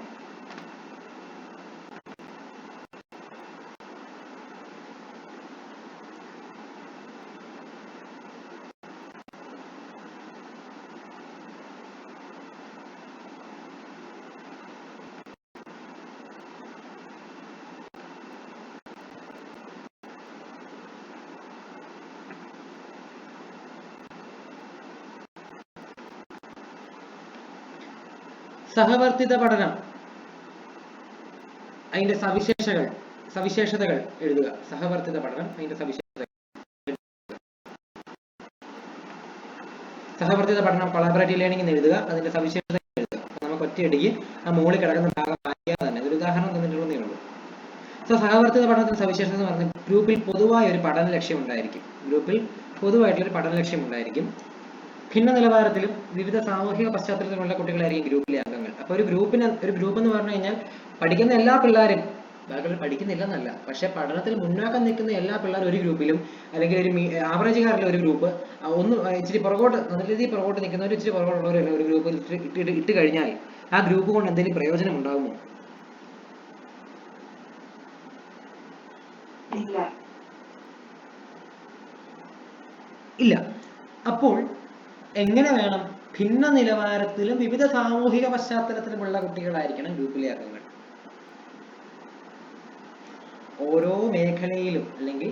സഹവർത്തിത പഠനം അതിന്റെ സവിശേഷതകൾ എഴുതുക. സഹവർത്തിത പഠനം അതിന്റെ സവിശേഷതകൾ. സഹവർത്തിത പഠനം കൊളാബറേറ്റീവ് ലേണിംഗ് എന്ന് എഴുതുക, അതിന്റെ സവിശേഷത എഴുതുക. നമുക്ക് ഒറ്റയടിക്ക് ആ മുകളിൽ കിടക്കുന്ന ഭാഗം വായിക്കാതെ തന്നെ ഒരു ഉദാഹരണം തന്നിട്ടുള്ളതേ ഉള്ളൂ. സോ സഹവർത്തിത പഠനത്തിന്റെ സവിശേഷത എന്ന് പറഞ്ഞാൽ ഗ്രൂപ്പിൽ പൊതുവായ ഒരു പഠന ലക്ഷ്യം ഉണ്ടായിരിക്കും. ഗ്രൂപ്പിൽ പൊതുവായിട്ടുള്ളൊരു പഠന ലക്ഷ്യം ഉണ്ടായിരിക്കും. ഭിന്ന നിലവാരത്തിലും വിവിധ സാമൂഹിക പശ്ചാത്തലത്തിലുള്ള കുട്ടികളായിരിക്കും ഗ്രൂപ്പിലെ അംഗങ്ങൾ. അപ്പോൾ ഒരു ഗ്രൂപ്പ് എന്ന് പറഞ്ഞു കഴിഞ്ഞാൽ പഠിക്കുന്ന എല്ലാ പിള്ളേരും, ബാക്കിയുള്ള പഠിക്കുന്നില്ലെന്നല്ല, പക്ഷെ പഠനത്തിൽ മുന്നോക്കം നിൽക്കുന്ന എല്ലാ പിള്ളേരും ഒരു ഗ്രൂപ്പിലും, അല്ലെങ്കിൽ ഒരു ആവറേജുകാരിലെ ഒരു ഗ്രൂപ്പ്, ഒന്ന് ഇച്ചിരി പുറകോട്ട്, നല്ല രീതിയിൽ പുറകോട്ട് നിൽക്കുന്നവർ ഇച്ചിരി പുറകോട്ടുള്ളവരെല്ലാം ഒരു ഗ്രൂപ്പിൽ ഇട്ട് കഴിഞ്ഞാൽ ആ ഗ്രൂപ്പ് കൊണ്ട് എന്തെങ്കിലും പ്രയോജനം ഉണ്ടാകുമോ? ഇല്ല. അപ്പോൾ എങ്ങനെ വേണം? ഭിന്ന നിലവാരത്തിലും വിവിധ സാമൂഹിക പശ്ചാത്തലത്തിലുമുള്ള കുട്ടികളായിരിക്കണം ഗ്രൂപ്പിലെ അംഗങ്ങൾ. ഓരോ മേഖലയിലും അല്ലെങ്കിൽ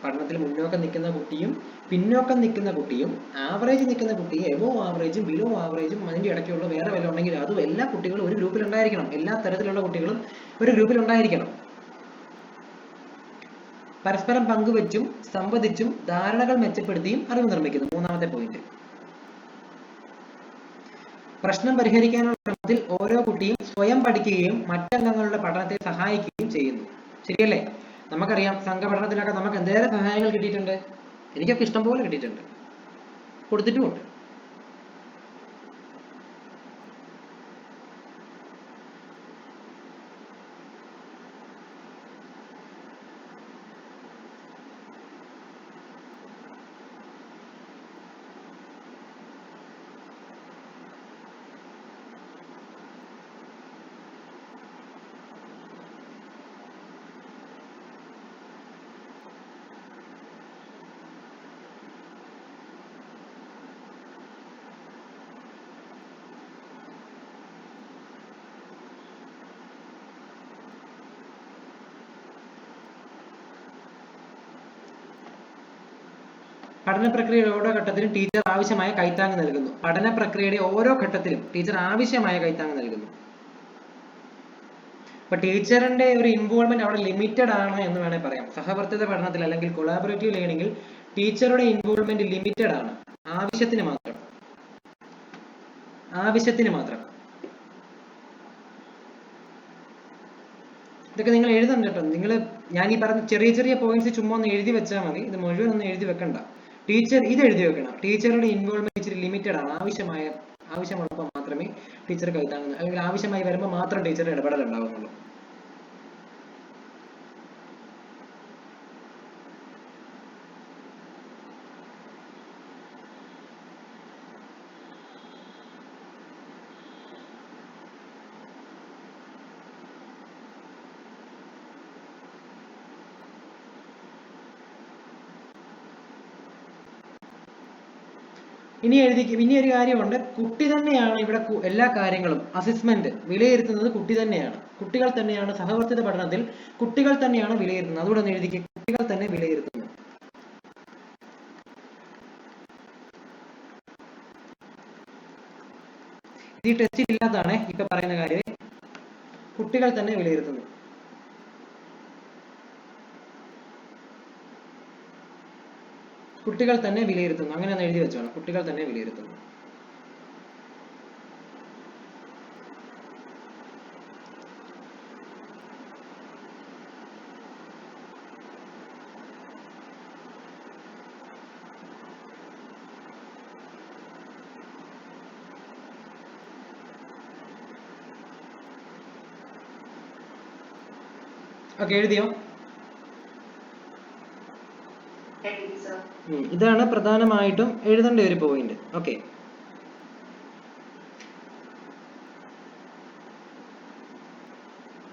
പഠനത്തിൽ മുന്നോക്കം നിൽക്കുന്ന കുട്ടിയും പിന്നോക്കം നിൽക്കുന്ന കുട്ടിയും ആവറേജ് നിൽക്കുന്ന കുട്ടിയും എബോ ആവറേജും ബിലോ ആവറേജും അതിൻ്റെ ഇടയ്ക്കുള്ള വേറെ വല്ല ഉണ്ടെങ്കിൽ അതും എല്ലാ കുട്ടികളും ഒരു ഗ്രൂപ്പിൽ ഉണ്ടായിരിക്കണം. എല്ലാ തരത്തിലുള്ള കുട്ടികളും ഒരു ഗ്രൂപ്പിൽ ഉണ്ടായിരിക്കണം. പരസ്പരം പങ്കുവെച്ചും സംവദിച്ചും ധാരണകൾ മെച്ചപ്പെടുത്തിയും അറിവ് നിർമ്മിക്കുന്നു. മൂന്നാമത്തെ പോയിന്റ്. പ്രശ്നം പരിഹരിക്കാനുള്ള ശ്രമത്തിൽ ഓരോ കുട്ടിയും സ്വയം പഠിക്കുകയും മറ്റംഗങ്ങളുടെ പഠനത്തെ സഹായിക്കുകയും ചെയ്യുന്നു. ശരിയല്ലേ? നമുക്കറിയാം സംഘപഠനത്തിലൊക്കെ നമുക്ക് എന്തേലും സഹായങ്ങൾ കിട്ടിയിട്ടുണ്ട്. എനിക്കൊക്കെ ഇഷ്ടം പോലെ കിട്ടിയിട്ടുണ്ട്, കൊടുത്തിട്ടുമുണ്ട്. പഠന പ്രക്രിയയുടെ ഓരോ ഘട്ടത്തിലും ടീച്ചർ ആവശ്യമായ കൈത്താങ് നൽകുന്നു. പഠന പ്രക്രിയയുടെ ഓരോ ഘട്ടത്തിലും ടീച്ചർ ആവശ്യമായ കൈത്താങ് നൽകുന്നു. അപ്പൊ ടീച്ചറിന്റെ ഒരു ഇൻവോൾവ്മെന്റ് അവിടെ ലിമിറ്റഡ് ആണ് എന്ന് വേണേൽ പറയാം. സഹവർത്തിത പഠനത്തിൽ അല്ലെങ്കിൽ കൊളാബറേറ്റീവ് ലേണിംഗിൽ ടീച്ചറുടെ ഇൻവോൾവ്മെന്റ് ലിമിറ്റഡ് ആണ്. ആവശ്യത്തിന് മാത്രം. ഇതൊക്കെ നിങ്ങൾ എഴുതണ്ട കേട്ടോ. ഞാൻ ഈ പറഞ്ഞ ചെറിയ ചെറിയ പോയിന്റ്സ് ചുമ്മാ ഒന്ന് എഴുതി വെച്ചാൽ മതി. ഇത് മുഴുവൻ ഒന്നും എഴുതി വെക്കണ്ട. ടീച്ചർ ഇത് എഴുതി വെക്കണം. ടീച്ചറുടെ ഇൻവോൾവ്മെന്റ് ഇച്ചിരി ലിമിറ്റഡ് ആണ്. ആവശ്യമുള്ളപ്പോൾ മാത്രമേ ടീച്ചർ കൈത്താങ്ങുന്നു, അല്ലെങ്കിൽ ആവശ്യമായി വരുമ്പോൾ മാത്രം ടീച്ചറുടെ ഇടപെടൽ ഉണ്ടാകുന്നുള്ളൂ. ഇനി ഒരു കാര്യമുണ്ട്. കുട്ടി തന്നെയാണ് ഇവിടെ എല്ലാ കാര്യങ്ങളും അസസ്മെന്റ് വിലയിരുത്തുന്നത്. കുട്ടി തന്നെയാണ്. കുട്ടികൾ തന്നെയാണ് സഹവർത്തിത പഠനത്തിൽ കുട്ടികൾ തന്നെയാണ് വിലയിരുത്തുന്നത്. അതുകൂടെ ഒന്ന് എഴുതിക്കുക. കുട്ടികൾ തന്നെ വിലയിരുത്തുന്നു. ഈ ടെസ്റ്റിൽ ഇല്ലാത്തതാണ് ഇപ്പൊ പറയുന്ന കാര്യം. കുട്ടികൾ തന്നെ വിലയിരുത്തുന്നു. കുട്ടികൾ തന്നെ വിലയിരുത്തുന്നു. അങ്ങനെ ഒന്ന് എഴുതി വെച്ചോണം. കുട്ടികൾ തന്നെ വിലയിരുത്തുന്നു. ഓക്കെ, എഴുതിയോ? ഇതാണ് പ്രധാനമായിട്ടും എഴുതേണ്ട ഒരു പോയിന്റ്. ഓക്കെ,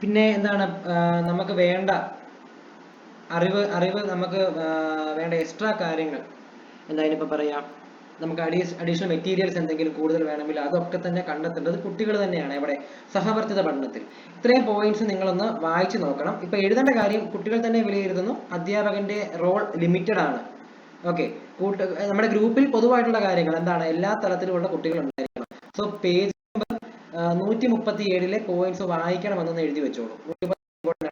പിന്നെ എന്താണ് നമുക്ക് വേണ്ട അറിവ് നമുക്ക് വേണ്ട എക്സ്ട്രാ കാര്യങ്ങൾ എന്തായാലും ഇപ്പൊ പറയാം. നമുക്ക് അഡീഷണൽ മെറ്റീരിയൽസ് എന്തെങ്കിലും കൂടുതൽ വേണമെങ്കിൽ അതൊക്കെ തന്നെ കണ്ടെത്തേണ്ടത് കുട്ടികൾ തന്നെയാണ്. എവിടെ? സഹവർത്തിത പഠനത്തിൽ. ഇത്രയും പോയിന്റ്സ് നിങ്ങളൊന്ന് വായിച്ചു നോക്കണം. ഇപ്പൊ എഴുതേണ്ട കാര്യം കുട്ടികൾ തന്നെ വിലയിരുത്തുന്നു. അധ്യാപകന്റെ റോൾ ലിമിറ്റഡ് ആണ്. ഓക്കെ, നമ്മുടെ ഗ്രൂപ്പിൽ പൊതുവായിട്ടുള്ള കാര്യങ്ങൾ എന്താണ്? എല്ലാ തലത്തിലുമുള്ള കുട്ടികൾ ഉണ്ടായിരിക്കണം. സോ പേജ് നമ്പർ 137 പോയിന്റ്സ് വായിക്കണമെന്ന് എഴുതി വെച്ചോളൂ.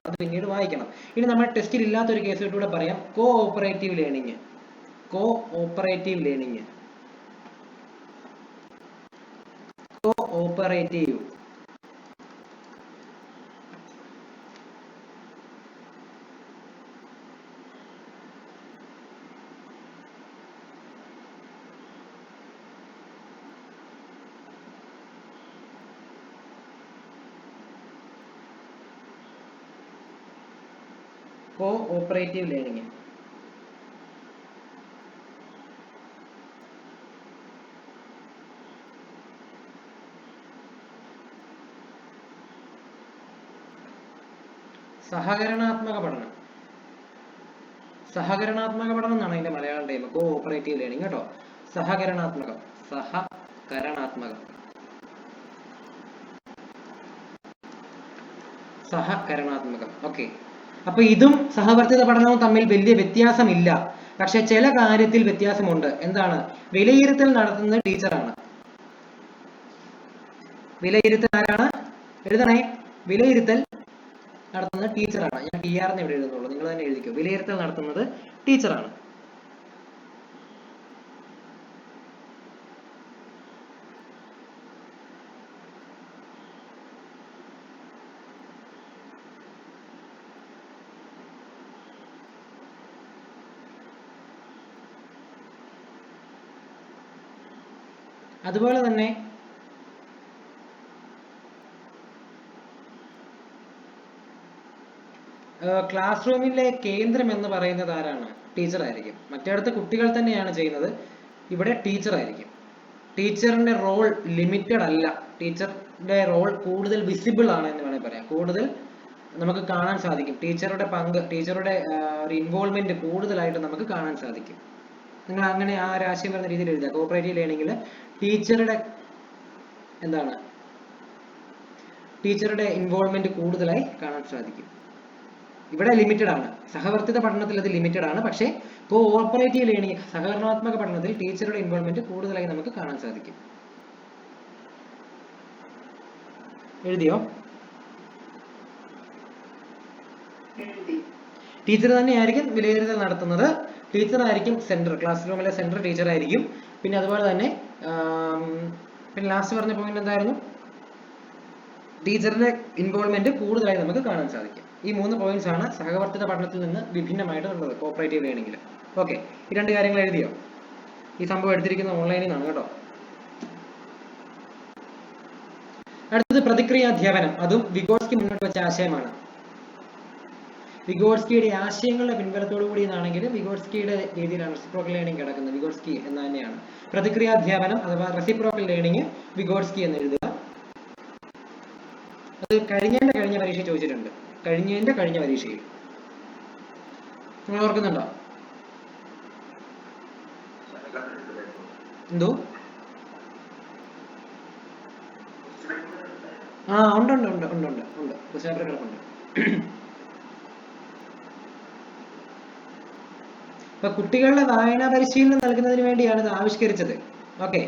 അത് പിന്നീട് വായിക്കണം. ഇനി നമ്മൾ ടെസ്റ്റിൽ ഇല്ലാത്തൊരു കേസ് കൂടെ പറയാം. Cooperative learning. Cooperative learning. Cooperative cooperative learning. സഹകരണാത്മക പഠനം. സഹകരണാത്മക പഠനം എന്നാണ് അതിന്റെ മലയാളം ടൈം. കോഓപ്പറേറ്റീവ് ലേണിംഗ് കേട്ടോ. സഹകരണാത്മകം. സഹകരണാത്മകം. ഓക്കെ. അപ്പൊ ഇതും സഹവർത്തിത പഠനവും തമ്മിൽ വലിയ വ്യത്യാസമില്ല. പക്ഷെ ചില കാര്യത്തിൽ വ്യത്യാസമുണ്ട്. എന്താണ്? വിലയിരുത്തൽ നടത്തുന്നത് ടീച്ചറാണ്. വിലയിരുത്തൽ ആരാണ്? എഴുതണേ. വിലയിരുത്തൽ നടത്തുന്നത് ടീച്ചറാണ്. ഞാൻ TR എന്ന് ഇവിടെ എഴുതുന്നുള്ളൂ, നിങ്ങൾ തന്നെ എഴുതിക്കോ. വിലയിരുത്തൽ നടത്തുന്നത് ടീച്ചറാണ്. അതുപോലെ തന്നെ ക്ലാസ് റൂമിലെ കേന്ദ്രം എന്ന് പറയുന്നത് ആരാണ്? ടീച്ചർ ആയിരിക്കും. മറ്റേടത്ത് കുട്ടികൾ തന്നെയാണ് ചെയ്യുന്നത്, ഇവിടെ ടീച്ചർ ആയിരിക്കും. ടീച്ചറിന്റെ റോൾ ലിമിറ്റഡ് അല്ല. ടീച്ചറിന്റെ റോൾ കൂടുതൽ വിസിബിൾ ആണ് എന്ന് വേണമെങ്കിൽ പറയാം. കൂടുതൽ നമുക്ക് കാണാൻ സാധിക്കും. ടീച്ചറുടെ പങ്ക്, ടീച്ചറുടെ ഒരു ഇൻവോൾവ്മെന്റ് കൂടുതലായിട്ട് നമുക്ക് കാണാൻ സാധിക്കും. നിങ്ങൾ അങ്ങനെ ആ ഒരു ആശയം വരുന്ന രീതിയിൽ എഴുതുക. കോഓപ്പറേറ്റീവ് ലേണിംഗിൽ ടീച്ചറുടെ ടീച്ചറുടെ ഇൻവോൾവ്മെന്റ് കൂടുതലായി കാണാൻ സാധിക്കും. ഇവിടെ ലിമിറ്റഡ് ആണ്. സഹവർത്തിത പഠനത്തിൽ അത് ലിമിറ്റഡ് ആണ്. പക്ഷേ കോഓപ്പറേറ്റീവ് ലേണിംഗ്, സഹകരണാത്മക പഠനത്തിൽ ടീച്ചറുടെ ഇൻവോൾവ്മെന്റ് കൂടുതലായി നമുക്ക് കാണാൻ സാധിക്കും. എഴുതിയോ? ടീച്ചർ തന്നെയായിരിക്കും വിലയിരുത്തൽ നടത്തുന്നത്. ടീച്ചർ ആയിരിക്കും സെന്റർ. ക്ലാസ് റൂമിലെ സെന്റർ ടീച്ചർ ആയിരിക്കും. പിന്നെ അതുപോലെ തന്നെ പിന്നെ ലാസ്റ്റ് പറഞ്ഞ പോയിന്റ് എന്തായിരുന്നു? ടീച്ചറുടെ ഇൻവോൾവ്മെന്റ് കൂടുതലായി നമുക്ക് കാണാൻ സാധിക്കും. ഈ 3 പോയിന്റ്സ് ആണ് സഹവർത്തിത പഠനത്തിൽ നിന്ന് വിഭിന്നമായിട്ടുള്ളത് കോഓപ്പറേറ്റീവ് ലേണിംഗിൽ. ഓക്കെ. ഈ 2 കാര്യങ്ങൾ എഴുതിയോ? ഈ സംഭവം എടുത്തിരിക്കുന്നത് ഓൺലൈനിൽ നിന്നാണ് കേട്ടോ. അടുത്തത് പ്രതിക്രിയാധ്യാപനം. അതും വിഗോട്സ്കി മുന്നോട്ട് വെച്ച ആശയമാണ്. വിഗോട്സ്കിയുടെ ആശയങ്ങളുടെ പിൻബലത്തോടു കൂടി എന്നാണെങ്കിൽ വിഗോട്സ്കിയുടെ രീതിയിലാണ് റെസിപ്രോക്കൽ ലേണിംഗ് കിടക്കുന്നത്. വിഗോട്സ്കി എന്ന് തന്നെയാണ്. പ്രതിക്രിയാധ്യാപനം അഥവാ റെസിപ്രോക്കൽ ലേണിംഗ് വിഗോട്സ്കി എന്ന് എഴുതുക. അത് കഴിഞ്ഞ പരീക്ഷ ചോദിച്ചിട്ടുണ്ട്. കഴിഞ്ഞ പരീക്ഷയിൽ നിങ്ങൾ ഓർക്കുന്നുണ്ടോ? എന്തോ? ഉണ്ട്. ക്വസ്റ്റ്യൻ പേപ്പർ കിടപ്പുണ്ട്. ഇപ്പൊ കുട്ടികളുടെ വായനാ പരിശീലനം നൽകുന്നതിന് വേണ്ടിയാണ് ഇത് ആവിഷ്കരിച്ചത്. ഓക്കെ.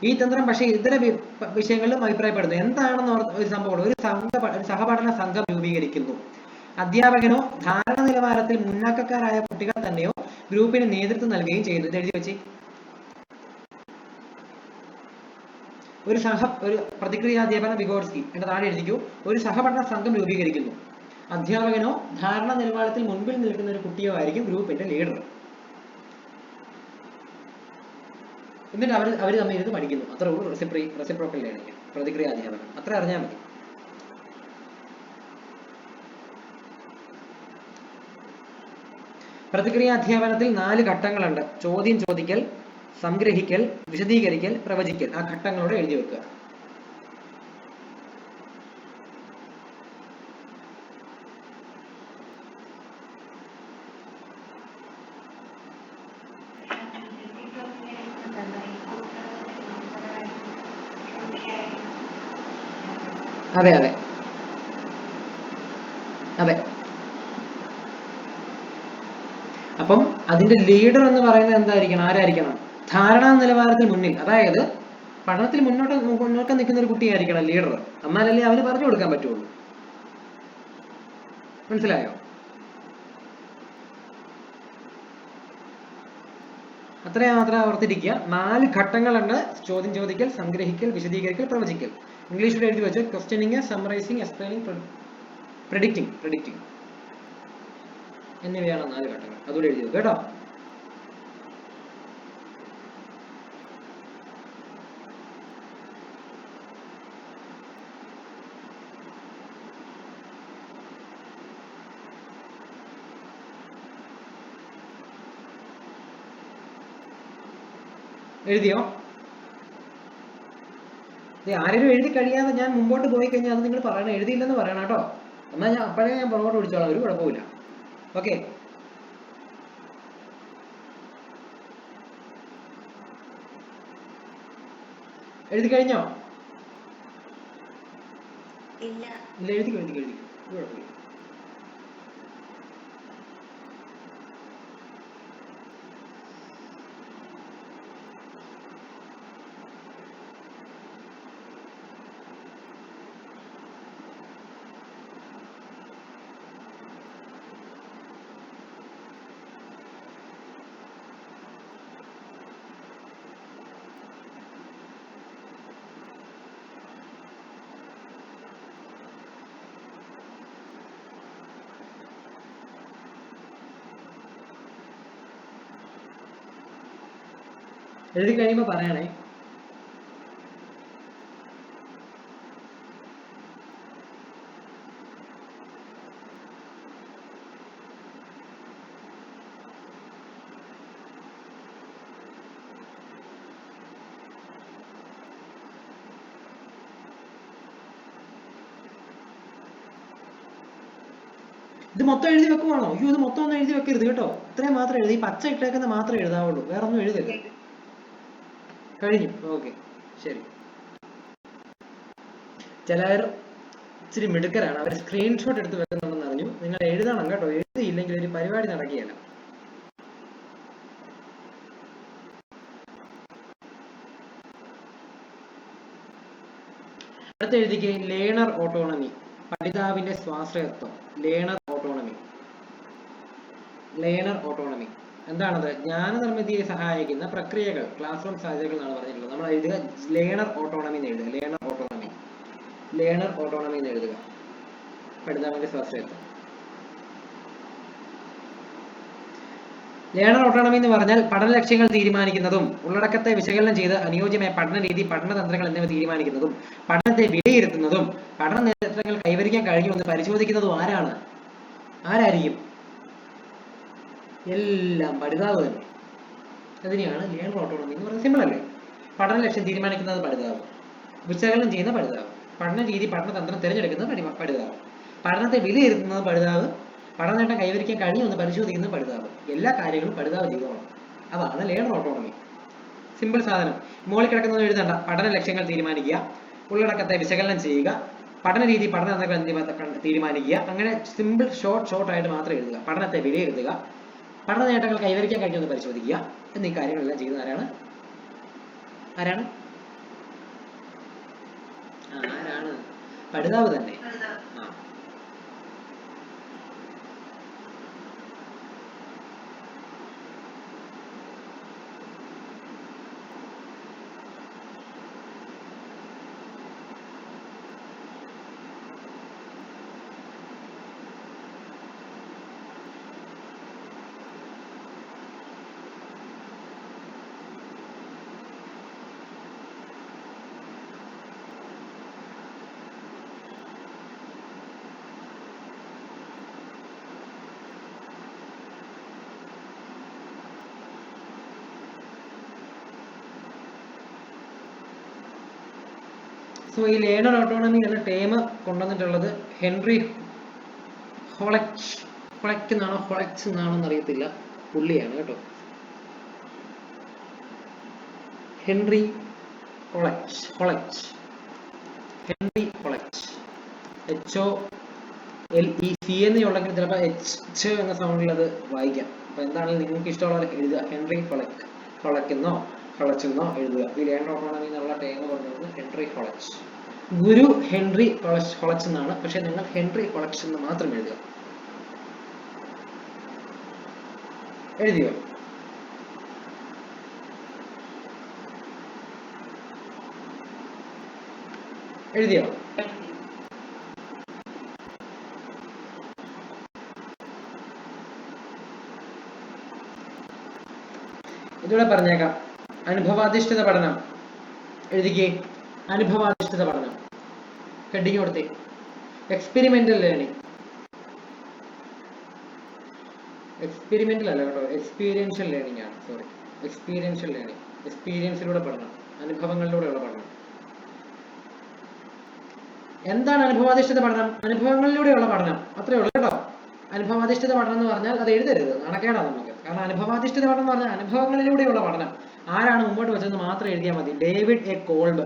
ഈ തന്ത്രം പക്ഷേ ഇതര വിഷയങ്ങളിലും അഭിപ്രായപ്പെടുന്നു. എന്താണെന്ന് ഒരു സംഭവം, ഒരു സഹപഠന സംഘം രൂപീകരിക്കുന്നു. അധ്യാപകനോ ധാരണ നിലവാരത്തിൽ മുന്നാക്കക്കാരായ കുട്ടികൾ തന്നെയോ ഗ്രൂപ്പിന് നേതൃത്വം നൽകുകയും ചെയ്യുന്നു. ഇത് എഴുതി വെച്ച്. ഒരു പ്രതിക്രിയാധ്യാപന വിഗോട്സ്കി എന്റെ താഴെ എഴുതിക്കൂ. ഒരു സഹപഠന സംഘം രൂപീകരിക്കുന്നു. അധ്യാപകനോ ധാരണ നിലവാരത്തിൽ മുൻപിൽ നിൽക്കുന്ന ഒരു കുട്ടിയോ ആയിരിക്കും ഗ്രൂപ്പിന്റെ ലീഡർ. എന്നിട്ട് അവർ തമ്മിൽ ഇരുന്ന് പഠിക്കുന്നു. അത്രേ ഉള്ളൂ റെസിപ്രോക്കൽ ലേണിംഗ്, പ്രതിക്രിയാധ്യാപനം. അത്ര അറിഞ്ഞാൽ മതി. പ്രതിക്രിയാധ്യാപനത്തിൽ 4 ഘട്ടങ്ങളുണ്ട്. ചോദ്യം ചോദിക്കൽ, സംഗ്രഹിക്കൽ, വിശദീകരിക്കൽ, പ്രവചിക്കൽ. ആ ഘട്ടങ്ങളോടെ എഴുതി വെക്കുക. അതെ. അപ്പം അതിന്റെ ലീഡർ എന്ന് പറയുന്നത് എന്തായിരിക്കണം? ആരായിരിക്കണം? ധാരണാ നിലവാരത്തിന് മുന്നിൽ, അതായത് പഠനത്തിൽ മുന്നോക്കം നിൽക്കുന്ന ഒരു കുട്ടിയായിരിക്കണം ലീഡർ. എന്നാലല്ലേ അവന് പറഞ്ഞു കൊടുക്കാൻ പറ്റുള്ളൂ. മനസ്സിലായോ? അത്രയും മാത്രം ഓർത്തിരിക്കുക. 4 ഘട്ടങ്ങളുണ്ട്: ചോദ്യം ചോദിക്കൽ, സംഗ്രഹിക്കൽ, വിശദീകരിക്കൽ, പ്രവചിക്കൽ. ഇംഗ്ലീഷിൽ എഴുതി വെച്ച് ക്വസ്റ്റ്യനിങ്, സമ്മറൈസിങ്, എക്സ്പ്ലെയിനിങ്, പ്രെഡിക്റ്റിംഗ് എന്നിവയാണ് 4 ഘട്ടങ്ങൾ. അതുകൂടെ എഴുതി വെക്കുക കേട്ടോ. എഴുതിയോ? ആരെങ്കിലും എഴുതി കഴിയാതെ ഞാൻ മുമ്പോട്ട് പോയി കഴിഞ്ഞാൽ അത് നിങ്ങൾ പറയണം, എഴുതിയില്ലെന്ന് പറയണം കേട്ടോ. എന്നാൽ ഞാൻ അപ്പോഴേ ഞാൻ പുറകോട്ട് പിടിച്ചോളാം, ഒരു കുഴപ്പമില്ല. ഓക്കെ, എഴുതി കഴിഞ്ഞോ? ഇല്ല, എഴുതി കുഴപ്പമില്ല. എഴുതി കഴിയുമ്പോൾ പറയണേ. ഇത് മൊത്തം എഴുതി വെക്കുവാണോ? അയ്യോ, ഇത് മൊത്തം ഒന്നും എഴുതി വെക്കരുത് കേട്ടോ. ഇത്രയും മാത്രം എഴുതി, പച്ച ഇട്ടേക്കുന്ന മാത്രമേ എഴുതാവുള്ളൂ, വേറെ ഒന്നും എഴുതരുത്. കഴിഞ്ഞു. ഓക്കെ, ശരി. ചിലർ ഇച്ചിരി മിടുക്കരാണ്, അവർ സ്ക്രീൻഷോട്ട് എടുത്ത് വെക്കുന്നുണ്ടെന്ന് അറിഞ്ഞു. നിങ്ങൾ എഴുതണം കേട്ടോ, എഴുതിയില്ലെങ്കിൽ ഒരു പരിപാടി നടക്കുകയല്ല. അടുത്ത എഴുതിക്ക് ലേണർ ഓട്ടോണമി, പഠിതാവിന്റെ സ്വാശ്രയത്വം. ലേണർ ഓട്ടോണമി എന്താണത്? ജ്ഞാനനിർമ്മിതിയെ സഹായിക്കുന്ന പ്രക്രിയകൾ, ക്ലാസ് റൂം സാധ്യതകൾ എന്നാണ് പറഞ്ഞിട്ടുള്ളത്. നമ്മൾ എഴുതുക ലേണർ ഓട്ടോണമി എന്ന് എഴുതുക. ലേണർ ഓട്ടോണമി എന്ന് എഴുതുക. പഠിതാവിന്റെ സ്വാശ്രയത്വം. ലേണർ ഓട്ടോണമി എന്ന് പറഞ്ഞാൽ പഠന ലക്ഷ്യങ്ങൾ തീരുമാനിക്കുന്നതും ഉള്ളടക്കത്തെ വിശകലനം ചെയ്ത് അനുയോജ്യമായ പഠന രീതി, പഠനതന്ത്രങ്ങൾ എന്നിവ തീരുമാനിക്കുന്നതും പഠനത്തെ വിലയിരുത്തുന്നതും പഠന നേട്ടങ്ങൾ കൈവരിക്കാൻ കഴിയുമെന്ന് പരിശോധിക്കുന്നതും ആരായിരിക്കും? എല്ലാം പഠിതാവ് തന്നെ. അതിനെയാണ് ലേണർ ഓട്ടോണമി എന്ന് പറയുന്നത്. സിമ്പിൾ അല്ലേ? പഠന ലക്ഷ്യം തീരുമാനിക്കുന്നത് പഠിതാവ്, വിശകലനം ചെയ്യുന്ന പഠിതാവ്, പഠന രീതി, പഠനതന്ത്രം തിരഞ്ഞെടുക്കുന്നത് പഠിതാവ്, പഠനത്തെ വിലയിരുത്തുന്നത് പഠിതാവ്, പഠനനേട്ടം കൈവരിക്കാൻ കഴിയുമെന്ന് പരിശോധിക്കുന്ന പഠിതാവ്. എല്ലാ കാര്യങ്ങളും പഠിതാവ് ചെയ്തോണം. അതാണ് ലേണർ ഓട്ടോണമി. സിമ്പിൾ സാധനം. മുകളിൽ കിടക്കുന്നത് എഴുതണ്ട. പഠന ലക്ഷ്യങ്ങൾ തീരുമാനിക്കുക, ഉള്ളടക്കത്തെ വിശകലനം ചെയ്യുക, പഠന രീതി, പഠനതന്ത്രങ്ങൾ തീരുമാനിക്കുക. അങ്ങനെ സിമ്പിൾ ഷോർട്ട് ആയിട്ട് മാത്രം എഴുതുക. പഠനത്തെ വിലയിരുത്തുക, പഠന നേട്ടങ്ങൾ കൈവരിക്കാൻ കഴിയുമെന്ന് പരിശോധിക്കുക എന്നീ കാര്യങ്ങളെല്ലാം ചെയ്യുന്നത് ആരാണ്? പഠിതാവ് തന്നെ. സോ ഈ ലേണർ ഓട്ടോണമി എന്ന ടേം കൊണ്ടുവന്നിട്ടുള്ളത് ഹെൻറി ഹൊളക്റ്റ് എന്നാണോ അറിയത്തില്ല, പുള്ളിയാണ് കേട്ടോ. ഹെൻറി ഹൊളക്റ്റ് HOLEC എന്നുണ്ടെങ്കിൽ ചിലപ്പോൾ H എന്ന സൗണ്ടിൽ അത് വായിക്കാം. അപ്പൊ എന്താണെങ്കിലും നിങ്ങൾക്ക് ഇഷ്ടമുള്ള എഴുതുക. ഹെൻറി ഹൊളക്റ്റ് എന്നോ ഹോളച്ച് എന്നോ എഴുതുക. ഈ ലേൺ ഓട്ടോണമി എന്നുള്ള ടേം കൊണ്ടുവന്ന് ഹെൻറി ഹോളച്ച്, ഗുരു ഹെൻറി ഹോളച്ച് എന്നാണ്, പക്ഷെ നിങ്ങൾ ഹെൻറി ഹോളച്ച് എന്ന് മാത്രം എഴുതുക. എഴുതിയോ? എഴുതിയോ? ഇതൂടെ പറഞ്ഞേക്കാം. അനുഭവാധിഷ്ഠിത പഠനം എഴുതിക്കേ. അനുഭവാധിഷ്ഠിത പഠനം ഹെഡിങ് കൊടുത്തേ. എക്സ്പെരിമെന്റൽ ലേണിംഗ്, എക്സ്പെരിമെന്റൽ അല്ല കേട്ടോ, എക്സ്പീരിയൻഷ്യൽ ലേണിംഗ് ആണ്. സോറി, എക്സ്പീരിയൻഷ്യൽ ലേണിംഗ്, എക്സ്പീരിയൻസിലൂടെ പഠനം, അനുഭവങ്ങളിലൂടെയുള്ള പഠനം. എന്താണ് അനുഭവാധിഷ്ഠിത പഠനം? അനുഭവങ്ങളിലൂടെയുള്ള പഠനം, അത്രേ ഉള്ളൂ കേട്ടോ. അനുഭവാധിഷ്ഠിത പഠനം എന്ന് പറഞ്ഞാൽ അത് എഴുതരുത്, നാണക്കേടാണ് നമുക്ക്. കാരണം അനുഭവാധിഷ്ഠിത പഠനം എന്ന് പറഞ്ഞാൽ അനുഭവങ്ങളിലൂടെയുള്ള പഠനം. ആരാണ് മുമ്പോട്ട് വെച്ചതെന്ന് മാത്രം എഴുതിയാൽ മതി. David A Kolb.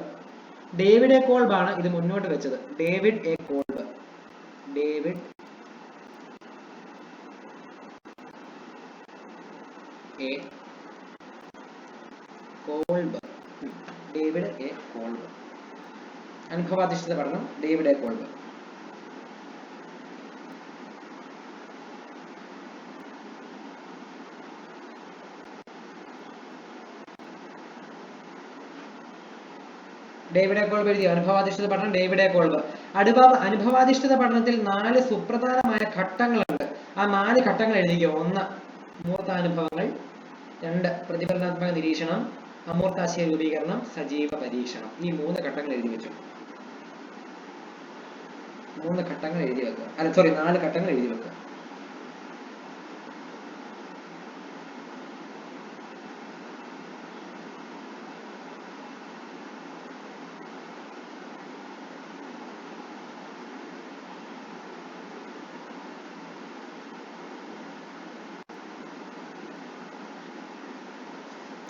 David A Kolb ആണ് ഇത് മുന്നോട്ട് വെച്ചത്. David A Kolb, David A Kolb, David A Kolb. അനുഭവാധിഷ്ഠിത പഠനം David A Kolb. David A Kolb എഴുതിയ അനുഭവാധിഷ്ഠിത പഠനം ഡേവിഡ് എ കോൾബ്. അനുഭവാധിഷ്ഠിത പഠനത്തിൽ 4 സുപ്രധാനമായ ഘട്ടങ്ങളുണ്ട്. ആ 4 ഘട്ടങ്ങൾ എഴുതിക്കോ. 1 അമൂർത്താനുഭവങ്ങൾ, 2 പ്രതിഫലനാത്മക നിരീക്ഷണം, അമൂർത്താശയ രൂപീകരണം, സജീവ പരീക്ഷണം. ഈ 3 ഘട്ടങ്ങൾ എഴുതി വെച്ചു. 3 ഘട്ടങ്ങൾ എഴുതി വെക്കുക. അല്ല സോറി, 4 ഘട്ടങ്ങൾ എഴുതി വെക്കുക.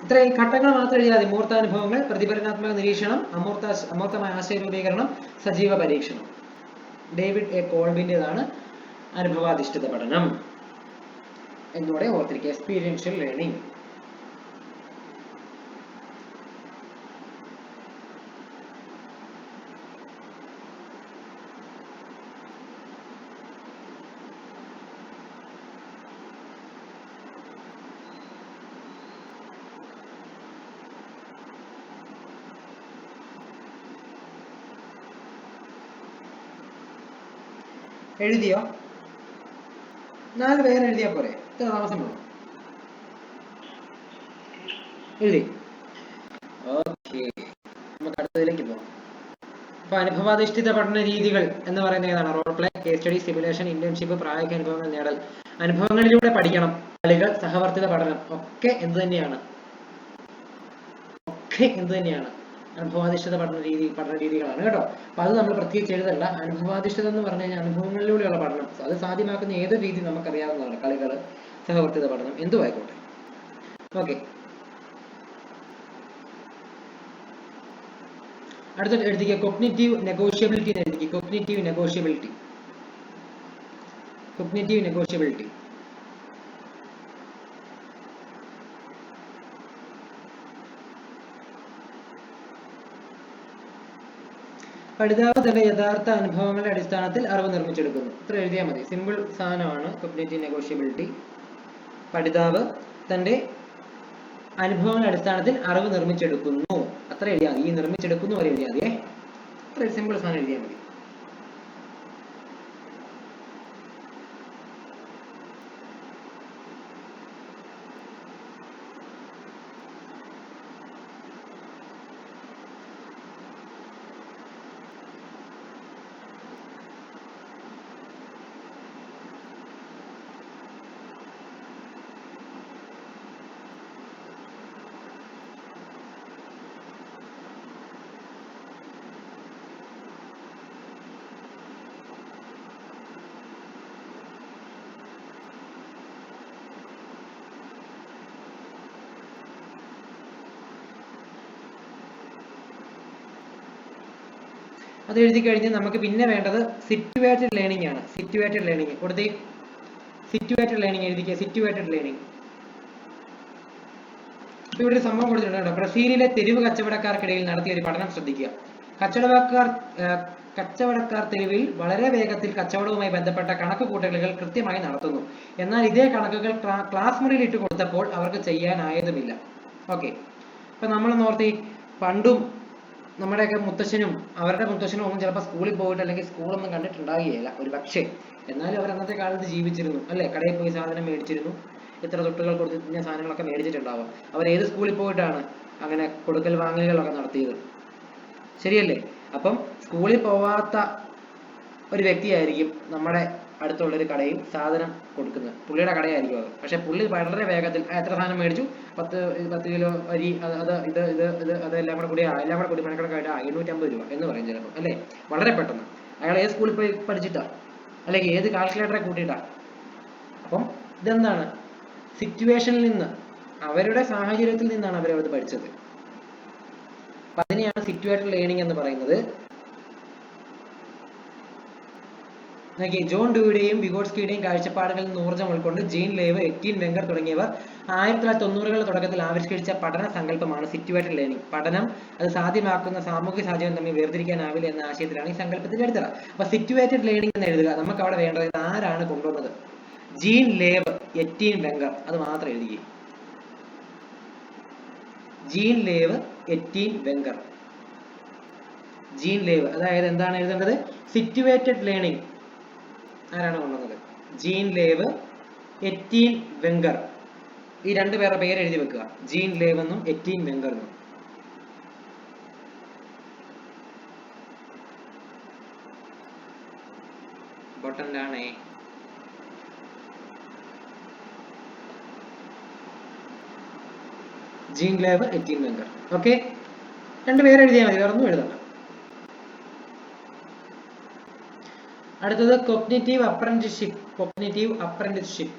ഇത്രയും ഘട്ടങ്ങൾ മാത്രം എഴുതിയാൽ മതി. മൂർത്താനുഭവങ്ങൾ, പ്രതിഫലനാത്മക നിരീക്ഷണം, അമൂർത്തമായ ആശയ രൂപീകരണം, സജീവ പരീക്ഷണം. ഡേവിഡ് എ കോൾബിൻ്റെതാണ് അനുഭവാധിഷ്ഠിത പഠനം എന്നൂടെ ഓർത്തിരിക്കുക. Experiential learning. എഴുതിയോ? 4 പേര് എഴുതിയാ പോരെ? ഇത്ര താമസം വേണം. എഴുതി? ഓക്കെ, നമുക്ക് അടുത്തതിലേക്ക് പോകാം. അപ്പൊ അനുഭവാധിഷ്ഠിത പഠന രീതികൾ എന്ന് പറയുന്നത് ഏതാണ്? Role play, case study, simulation, internship, പ്രായോഗിക അനുഭവങ്ങൾ നേടൽ. അനുഭവങ്ങളിലൂടെ പഠിക്കണം. കളികൾ, സഹവർത്തിത പഠനം ഒക്കെ എന്ത് തന്നെയാണ്? അനുഭവാധിഷ്ഠിത പഠന രീതികളാണ് കേട്ടോ. അപ്പൊ അത് നമ്മൾ പ്രത്യേകിച്ച് എഴുതല്ല. അനുഭവാധിഷ്ഠിതം എന്ന് പറഞ്ഞു കഴിഞ്ഞാൽ അനുഭവങ്ങളിലൂടെയുള്ള പഠനം. അത് സാധ്യമാക്കുന്ന ഏത് രീതി നമുക്കറിയാവുന്നതാണ്. കളികൾ, സഹവർത്തിത പഠനം, എന്തും ആയിക്കോട്ടെ. ഓക്കെ, അടുത്ത എഴുതിക്കുക. കോഗ്നിറ്റീവ് നെഗോഷ്യബിലിറ്റി എന്ന് എഴുതിക്കുക. Cognitive negotiability. പഠിതാവ് തന്റെ യഥാർത്ഥ അനുഭവങ്ങളുടെ അടിസ്ഥാനത്തിൽ അറിവ് നിർമ്മിച്ചെടുക്കുന്നു. ഇത്ര എഴുതിയാൽ മതി. സിമ്പിൾ സാധനമാണ് കോഗ്നിറ്റീവ് നെഗോഷ്യബിലിറ്റി. പഠിതാവ് തന്റെ അനുഭവങ്ങളുടെ അടിസ്ഥാനത്തിൽ അറിവ് നിർമ്മിച്ചെടുക്കുന്നു. അത്ര എഴുതിയാൽ മതി. ഈ നിർമ്മിച്ചെടുക്കുന്നു വരെ എഴുതിയാൽ മതിയേ. അത്ര സിമ്പിൾ സാധനം എഴുതിയാൽ മതി. അത് എഴുതി കഴിഞ്ഞ് നമുക്ക് പിന്നെ വേണ്ടത് സിറ്റുവേറ്റഡ് ലേണിംഗ് ആണ്. സിറ്റുവേറ്റഡ് ലേണിംഗ് കൊടുത്തേ. സിറ്റുവേറ്റഡ് ലേണിംഗ് എഴുതിക്കുക. Situated learning. ഇവിടെ ഒരു സംഭവം കൊടുത്തിട്ടുണ്ട്. ബ്രസീലിലെ തെരുവ് കച്ചവടക്കാർക്കിടയിൽ നടത്തിയ ഒരു പഠനം ശ്രദ്ധിക്കുക. കച്ചവടക്കാർ തെരുവിൽ വളരെ വേഗത്തിൽ കച്ചവടവുമായി ബന്ധപ്പെട്ട കണക്കുകൂട്ടലുകൾ കൃത്യമായി നടത്തുന്നു. എന്നാൽ ഇതേ കണക്കുകൾ ക്ലാസ് മുറിയിൽ ഇട്ട് കൊടുത്തപ്പോൾ അവർക്ക് ചെയ്യാനായതുമില്ല. ഓക്കെ, ഇപ്പൊ നമ്മൾ നോർത്തി പണ്ടും നമ്മുടെയൊക്കെ മുത്തശ്ശനും അവരുടെ മുത്തശ്ശനും ഒന്നും ചിലപ്പോൾ സ്കൂളിൽ പോയിട്ട് അല്ലെങ്കിൽ സ്കൂളൊന്നും കണ്ടിട്ടുണ്ടാകുകയില്ല ഒരു പക്ഷേ. എന്നാലും അവർ അന്നത്തെ കാലത്ത് ജീവിച്ചിരുന്നു അല്ലെ, കടയിൽ പോയി സാധനം മേടിച്ചിരുന്നു, ഇത്ര തൊട്ടുകൾ കൊടുത്തിരുന്ന സാധനങ്ങളൊക്കെ മേടിച്ചിട്ടുണ്ടാവും. അവർ ഏത് സ്കൂളിൽ പോയിട്ടാണ് അങ്ങനെ കൊടുക്കൽ വാങ്ങലുകളൊക്കെ നടത്തിയത്? ശരിയല്ലേ? അപ്പം സ്കൂളിൽ പോവാത്ത ഒരു വ്യക്തിയായിരിക്കും നമ്മുടെ അടുത്തുള്ള ഒരു കടയിൽ സാധനം കൊടുക്കുന്നത്, പുള്ളിയുടെ കടയായിരിക്കും അത്. പക്ഷെ പുള്ളി വളരെ വേഗത്തിൽ എത്ര സാധനം മേടിച്ചു, 10 കിലോ അരി, അതെല്ലാം കൂടി കൂടി മണിക്കണക്കായിട്ട് 750 രൂപ എന്ന് പറയും ചിലപ്പോൾ അല്ലേ, വളരെ പെട്ടെന്ന്. അയാൾ ഏത് സ്കൂളിൽ പോയി പഠിച്ചിട്ടാ, അല്ലെങ്കിൽ ഏത് കാൽക്കുലേറ്ററെ കൂട്ടിയിട്ടാ? അപ്പം ഇതെന്താണ്? സിറ്റുവേഷനിൽ നിന്ന്, അവരുടെ സാഹചര്യത്തിൽ നിന്നാണ് അവരത് പഠിച്ചത്. അതിനെയാണ് സിറ്റുവേറ്റഡ് ലേണിംഗ് എന്ന് പറയുന്നത്. ജോൺ ഡ്യൂയുടെയും വിഗോട്സ്കിയുടെയും കാഴ്ചപ്പാടുകളിൽ നിന്ന് ഊർജ്ജം ഉൾക്കൊണ്ട് ജീൻ ലേവ്, എറ്റീൻ വെങ്കർ തുടങ്ങിയവർ 1990കളുടെ തുടക്കത്തിൽ ആവിഷ്കരിച്ച പഠന സങ്കല്പമാണ് സിറ്റുവേറ്റഡ് ലേണിംഗ്. പഠനം അത് സാധ്യമാക്കുന്ന സാമൂഹിക സാഹചര്യം തമ്മിൽ വേർതിരിക്കാനാവില്ല എന്ന ആശയത്തിലാണ് ഈ സങ്കല്പത്തിന്റെ അടിത്തറ. അപ്പൊ സിറ്റുവേറ്റഡ് ലേണിംഗ് എന്ന് എഴുതുക. നമുക്ക് അവിടെ വേണ്ടത് ഇത് ആരാണ് കൊണ്ടുവന്നത്? Jean Lave, Etienne Wenger. അത് മാത്രം എഴുതുക. Jean Lave, Etienne Wenger. Jean Lave, അതായത് എന്താണ് എഴുതേണ്ടത്? സിറ്റുവേറ്റഡ് ലേണിംഗ് ആരാണ് കൊണ്ടുവന്നത്? Jean Lave, Etienne Wenger. ഈ രണ്ടു പേരുടെ പേര് എഴുതി വെക്കുക, ജീൻ ലേവ് എന്നും എറ്റീൻ വെങ്കർ എന്നും. ബട്ടണിലാണേ. Jean Lave, Etienne Wenger. Okay, രണ്ടു പേര് എഴുതിയാൽ മതി, വേറൊന്നും എഴുതണ്ട. അടുത്തത് കോഗ്നിറ്റീവ് അപ്രന്റീസ്ഷിപ്പ്. Cognitive apprenticeship.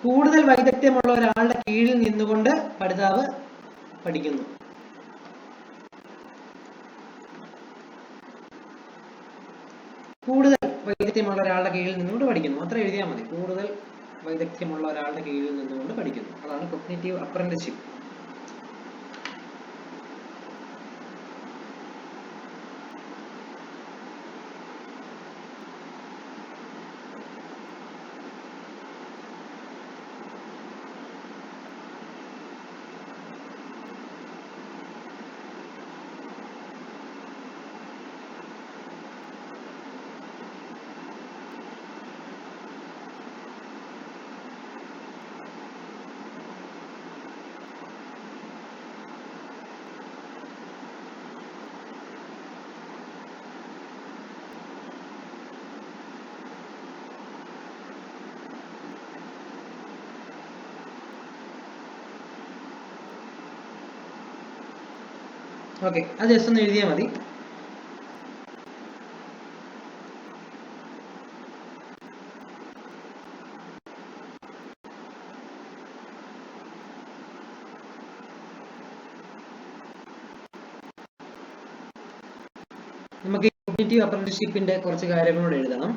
കൂടുതൽ വൈദഗ്ധ്യമുള്ള ഒരാളുടെ കീഴിൽ നിന്നുകൊണ്ട് പഠിതാവ് പഠിക്കുന്നു. കൂടുതൽ വൈദഗ്ധ്യമുള്ള ഒരാളുടെ കീഴിൽ നിന്നുകൊണ്ട് പഠിക്കുന്നു, അത്ര എഴുതിയാൽ മതി. കൂടുതൽ വൈദഗ്ധ്യമുള്ള ഒരാളുടെ കീഴിൽ നിന്നുകൊണ്ട് പഠിക്കുന്നു, അതാണ് കോഗ്നിറ്റീവ് അപ്രന്റീസ്ഷിപ്പ്. ഓക്കെ, അത് ജസ്റ്റ് ഒന്ന് എഴുതിയാൽ മതി. നമുക്ക് കോഗ്നിറ്റീവ് അപ്രന്റീസ്ഷിപ്പിന്റെ കുറച്ച് കാര്യങ്ങളോട് എഴുതണം.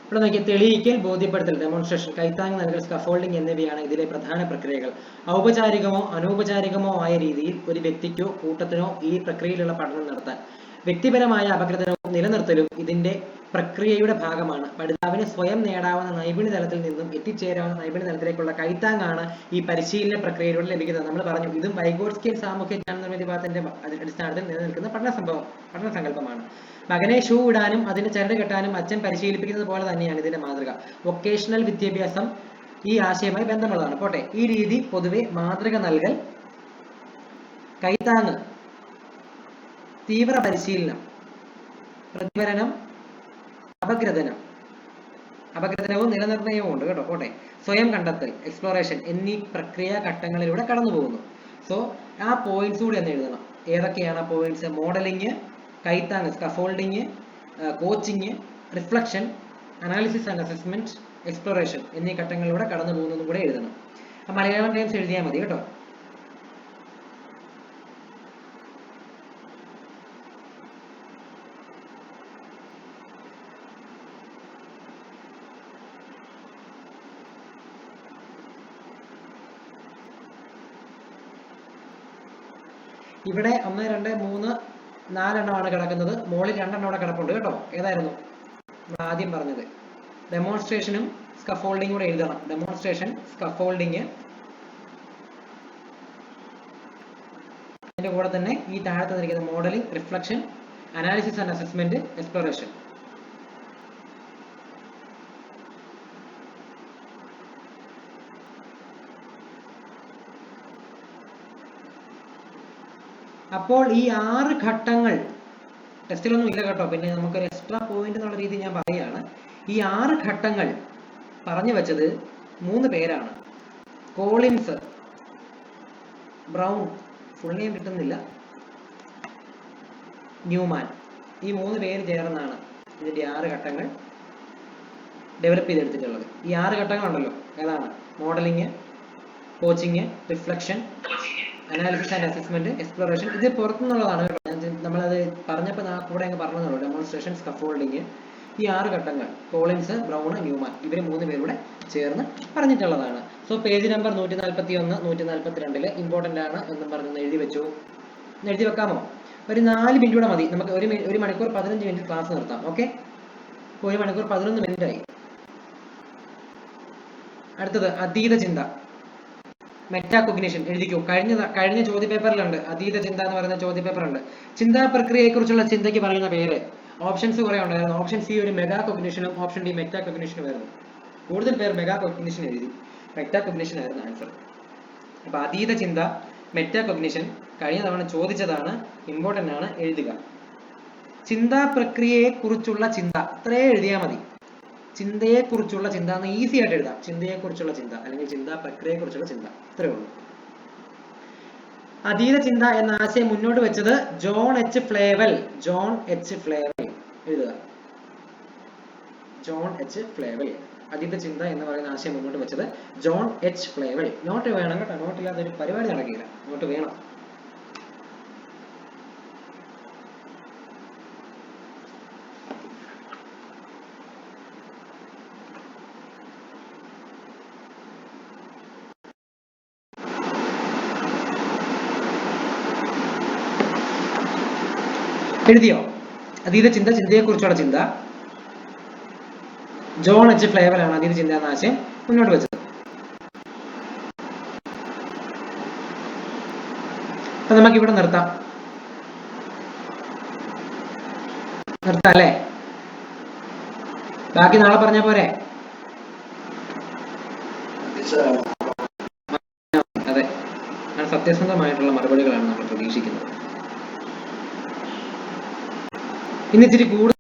ഇവിടെ നോക്കിയാൽ തെളിയിക്കൽ, ബോധ്യപ്പെടുത്തൽ, ഡെമോൺസ്ട്രേഷൻ, കൈത്താങ് നൽകൽ, സ്കഫോൾഡിംഗ് എന്നിവയാണ് ഇതിലെ പ്രധാന പ്രക്രിയകൾ. ഔപചാരികമോ അനൗപചാരികമോ ആയ രീതിയിൽ ഒരു വ്യക്തിക്കോ കൂട്ടത്തിനോ ഈ പ്രക്രിയയിലുള്ള പഠനം നടത്താൻ വ്യക്തിപരമായ അപഗ്രഥനവും നിലനിർത്തലും ഇതിന്റെ പ്രക്രിയയുടെ ഭാഗമാണ്. പഠിതാവിന് സ്വയം നേടാവുന്ന നൈപുണ്യ തലത്തിൽ നിന്നും എത്തിച്ചേരാവുന്ന നൈപുണ്യ തലത്തിലേക്കുള്ള കൈത്താങ്ങാണ് ഈ പരിശീലന പ്രക്രിയയിലൂടെ ലഭിക്കുന്നത്. നമ്മൾ പറഞ്ഞു, ഇതും വൈഗോട്സ്കിയൻ സാമൂഹ്യ ജ്ഞാന നിർമ്മിതിവാദത്തിന്റെ അടിസ്ഥാനത്തിൽ നിലനിൽക്കുന്ന പഠന സങ്കല്പമാണ്. മകനെ ഷൂ ഇടാനും അതിന് ചരട് കെട്ടാനും അച്ഛൻ പരിശീലിപ്പിക്കുന്നത് പോലെ തന്നെയാണ് ഇതിന്റെ മാതൃക. വൊക്കേഷണൽ വിദ്യാഭ്യാസം ഈ ആശയവുമായി ബന്ധമുള്ളതാണ്. പോട്ടെ, ഈ രീതി പൊതുവെ മാതൃക നൽകൽ, കൈത്താങ്ങ്, തീവ്ര പരിശീലനം, പ്രതിഫലനം, അപഗ്രഥനവും നിലനിർണ്ണയവും ഉണ്ട് കേട്ടോ. പോട്ടെ, സ്വയം കണ്ടെത്തൽ, എക്സ്പ്ലോറേഷൻ എന്നീ പ്രക്രിയ ഘട്ടങ്ങളിലൂടെ കടന്നു പോകുന്നു. സോ ആ പോയിന്റ്സ് കൂടി എന്ന് എഴുതണം. ഏതൊക്കെയാണ് ആ പോയിന്റ്സ്? മോഡലിംഗ്, കൈത്താങ്, scaffolding, coaching, reflection, analysis and assessment, exploration എന്നീ ഘട്ടങ്ങളിലൂടെ കടന്നു പോകുന്നതും കൂടെ എഴുതണം. മലയാളം ടൈംസ് എഴുതിയാൽ മതി കേട്ടോ. ഇവിടെ 1, 2, 3, 4 എണ്ണമാണ് കിടക്കുന്നത്. മുകളിൽ 2 എണ്ണം അവിടെ കിടപ്പുണ്ട് കേട്ടോ. ഏതായിരുന്നു ആദ്യം പറഞ്ഞത്? ഡെമോൺസ്ട്രേഷനും സ്കഫോൾഡിംഗ് കൂടെ എഴുതണം. ഡെമോൺസ്ട്രേഷൻ, സ്കഫോൾഡിങ്, അതിന്റെ കൂടെ തന്നെ ഈ താഴെ തന്നിരിക്കുന്ന modelling, reflection, analysis and assessment, exploration. അപ്പോൾ ഈ 6 ഘട്ടങ്ങൾ ടെസ്റ്റിലൊന്നും ഇല്ല കേട്ടോ, പിന്നെ നമുക്കൊരു എക്സ്ട്രാ പോയിന്റ് എന്നുള്ള രീതി ഞാൻ പറയുകയാണ്. ഈ 6 ഘട്ടങ്ങൾ പറഞ്ഞു വെച്ചത് 3 പേരാണ്. കോളിൻസ്, ബ്രൗൺ, ഫുൾ നെയിം കിട്ടുന്നില്ല, ന്യൂമാൻ. ഈ 3 പേര് ചേർന്നാണ് ഇതിന്റെ 6 ഘട്ടങ്ങൾ ഡെവലപ്പ് ചെയ്തെടുത്തിട്ടുള്ളത്. ഈ 6 ഘട്ടങ്ങളുണ്ടല്ലോ, ഏതാണ്? Modelling, coaching, reflection, analysis and assessment, exploration. ഇത് പുറത്തുനിന്നുള്ളതാണ് കേട്ടോ. നമ്മളത് പറഞ്ഞപ്പോൾ കൂടെ അങ്ങ് പറഞ്ഞതല്ലോ. ഡെമോൺസ്ട്രേഷൻ, സ്കഫോൾഡിങ്, ഈ 6 ഘട്ടങ്ങൾ കോളിൻസ്, ബ്രൗൺ, ന്യൂമാൻ, ഇവർ 3 പേരുടെ ചേർന്ന് പറഞ്ഞിട്ടുള്ളതാണ്. സോ പേജ് നമ്പർ 141, 142 ഇമ്പോർട്ടന്റ് ആണ് എന്നും പറഞ്ഞ് എഴുതി വെച്ചു. എഴുതി വെക്കാമോ? ഒരു 4 മിനിറ്റ് കൂടെ മതി. നമുക്ക് 1 മണിക്കൂർ 15 മിനിറ്റ് ക്ലാസ് നിർത്താം. ഓക്കെ, 1 മണിക്കൂർ 11 മിനിറ്റ് ആയി. അടുത്തത് അതീത ചിന്ത, മെറ്റാകോഗ്നിഷൻ. എഴുതിക്കൂ. കഴിഞ്ഞ ചോദ്യ പേപ്പറിലുണ്ട് അതീത ചിന്ത എന്ന് പറയുന്ന ചോദ്യ പേപ്പറുണ്ട്. ചിന്താ പ്രക്രിയയെ കുറിച്ചുള്ള ചിന്തയ്ക്ക് പറയുന്ന പേര്. ഓപ്ഷൻസ് കുറെ ഉണ്ടായിരുന്നു. ഓപ്ഷൻ സി ഒരു മെഗാകോഗ്നിഷനും ഓപ്ഷൻ ഡി മെറ്റാകോഗ്നിഷനും ആയിരുന്നു. കൂടുതൽ പേർ മെഗാകോഗ്നിഷൻ എഴുതി, മെറ്റാകോഗ്നിഷൻ ആയിരുന്നു ആൻസർ. അപ്പൊ അതീത ചിന്ത, മെറ്റാകോഗ്നിഷൻ കഴിഞ്ഞ തവണ ചോദിച്ചതാണ്, ഇമ്പോർട്ടന്റ് ആണ്, എഴുതുക. ചിന്താ പ്രക്രിയയെ കുറിച്ചുള്ള ചിന്ത, ഇത്രേ എഴുതിയാൽ മതി. ചിന്തയെ കുറിച്ചുള്ള ചിന്ത എന്ന് ഈസി ആയിട്ട് എഴുതാം. ചിന്തയെ കുറിച്ചുള്ള ചിന്ത അല്ലെങ്കിൽ ചിന്താ പ്രക്രിയയെ കുറിച്ചുള്ള ചിന്ത, ഇത്രേ ഉള്ളൂ. അതീത ചിന്ത എന്ന ആശയം മുന്നോട്ട് വെച്ചത് ജോൺ എച്ച് ഫ്ലേവൽ. ജോൺ എച്ച് ഫ്ലേവൽ എഴുതുക. John H ഫ്ലേവൽ. അതീത ചിന്ത എന്ന് പറയുന്ന ആശയം മുന്നോട്ട് വെച്ചത് ജോൺ എച്ച് ഫ്ലേവൽ. നോട്ട് വേണം കേട്ടോ, നോട്ടില്ലാത്ത ഒരു പരിപാടി നടക്കില്ല, നോട്ട് വേണം. എഴുതിയോ? അതീത ചിന്ത, ചിന്തയെ കുറിച്ചുള്ള ചിന്ത. ജോൺ എച്ച് ഫ്ലേവൽ ആണ് അതീത ചിന്ത എന്ന ആശയം മുന്നോട്ട് വെച്ചത്. അപ്പൊ നമുക്ക് ഇവിടെ നിർത്താം അല്ലേ? ബാക്കി നാളെ പറഞ്ഞ പോരെ? അതെ, സത്യസന്ധമായിട്ടുള്ള മറുപടികളാണ് നമ്മൾ പ്രതീക്ഷിക്കുന്നത്. ഇന്നിച്ചിരി കൂടുതൽ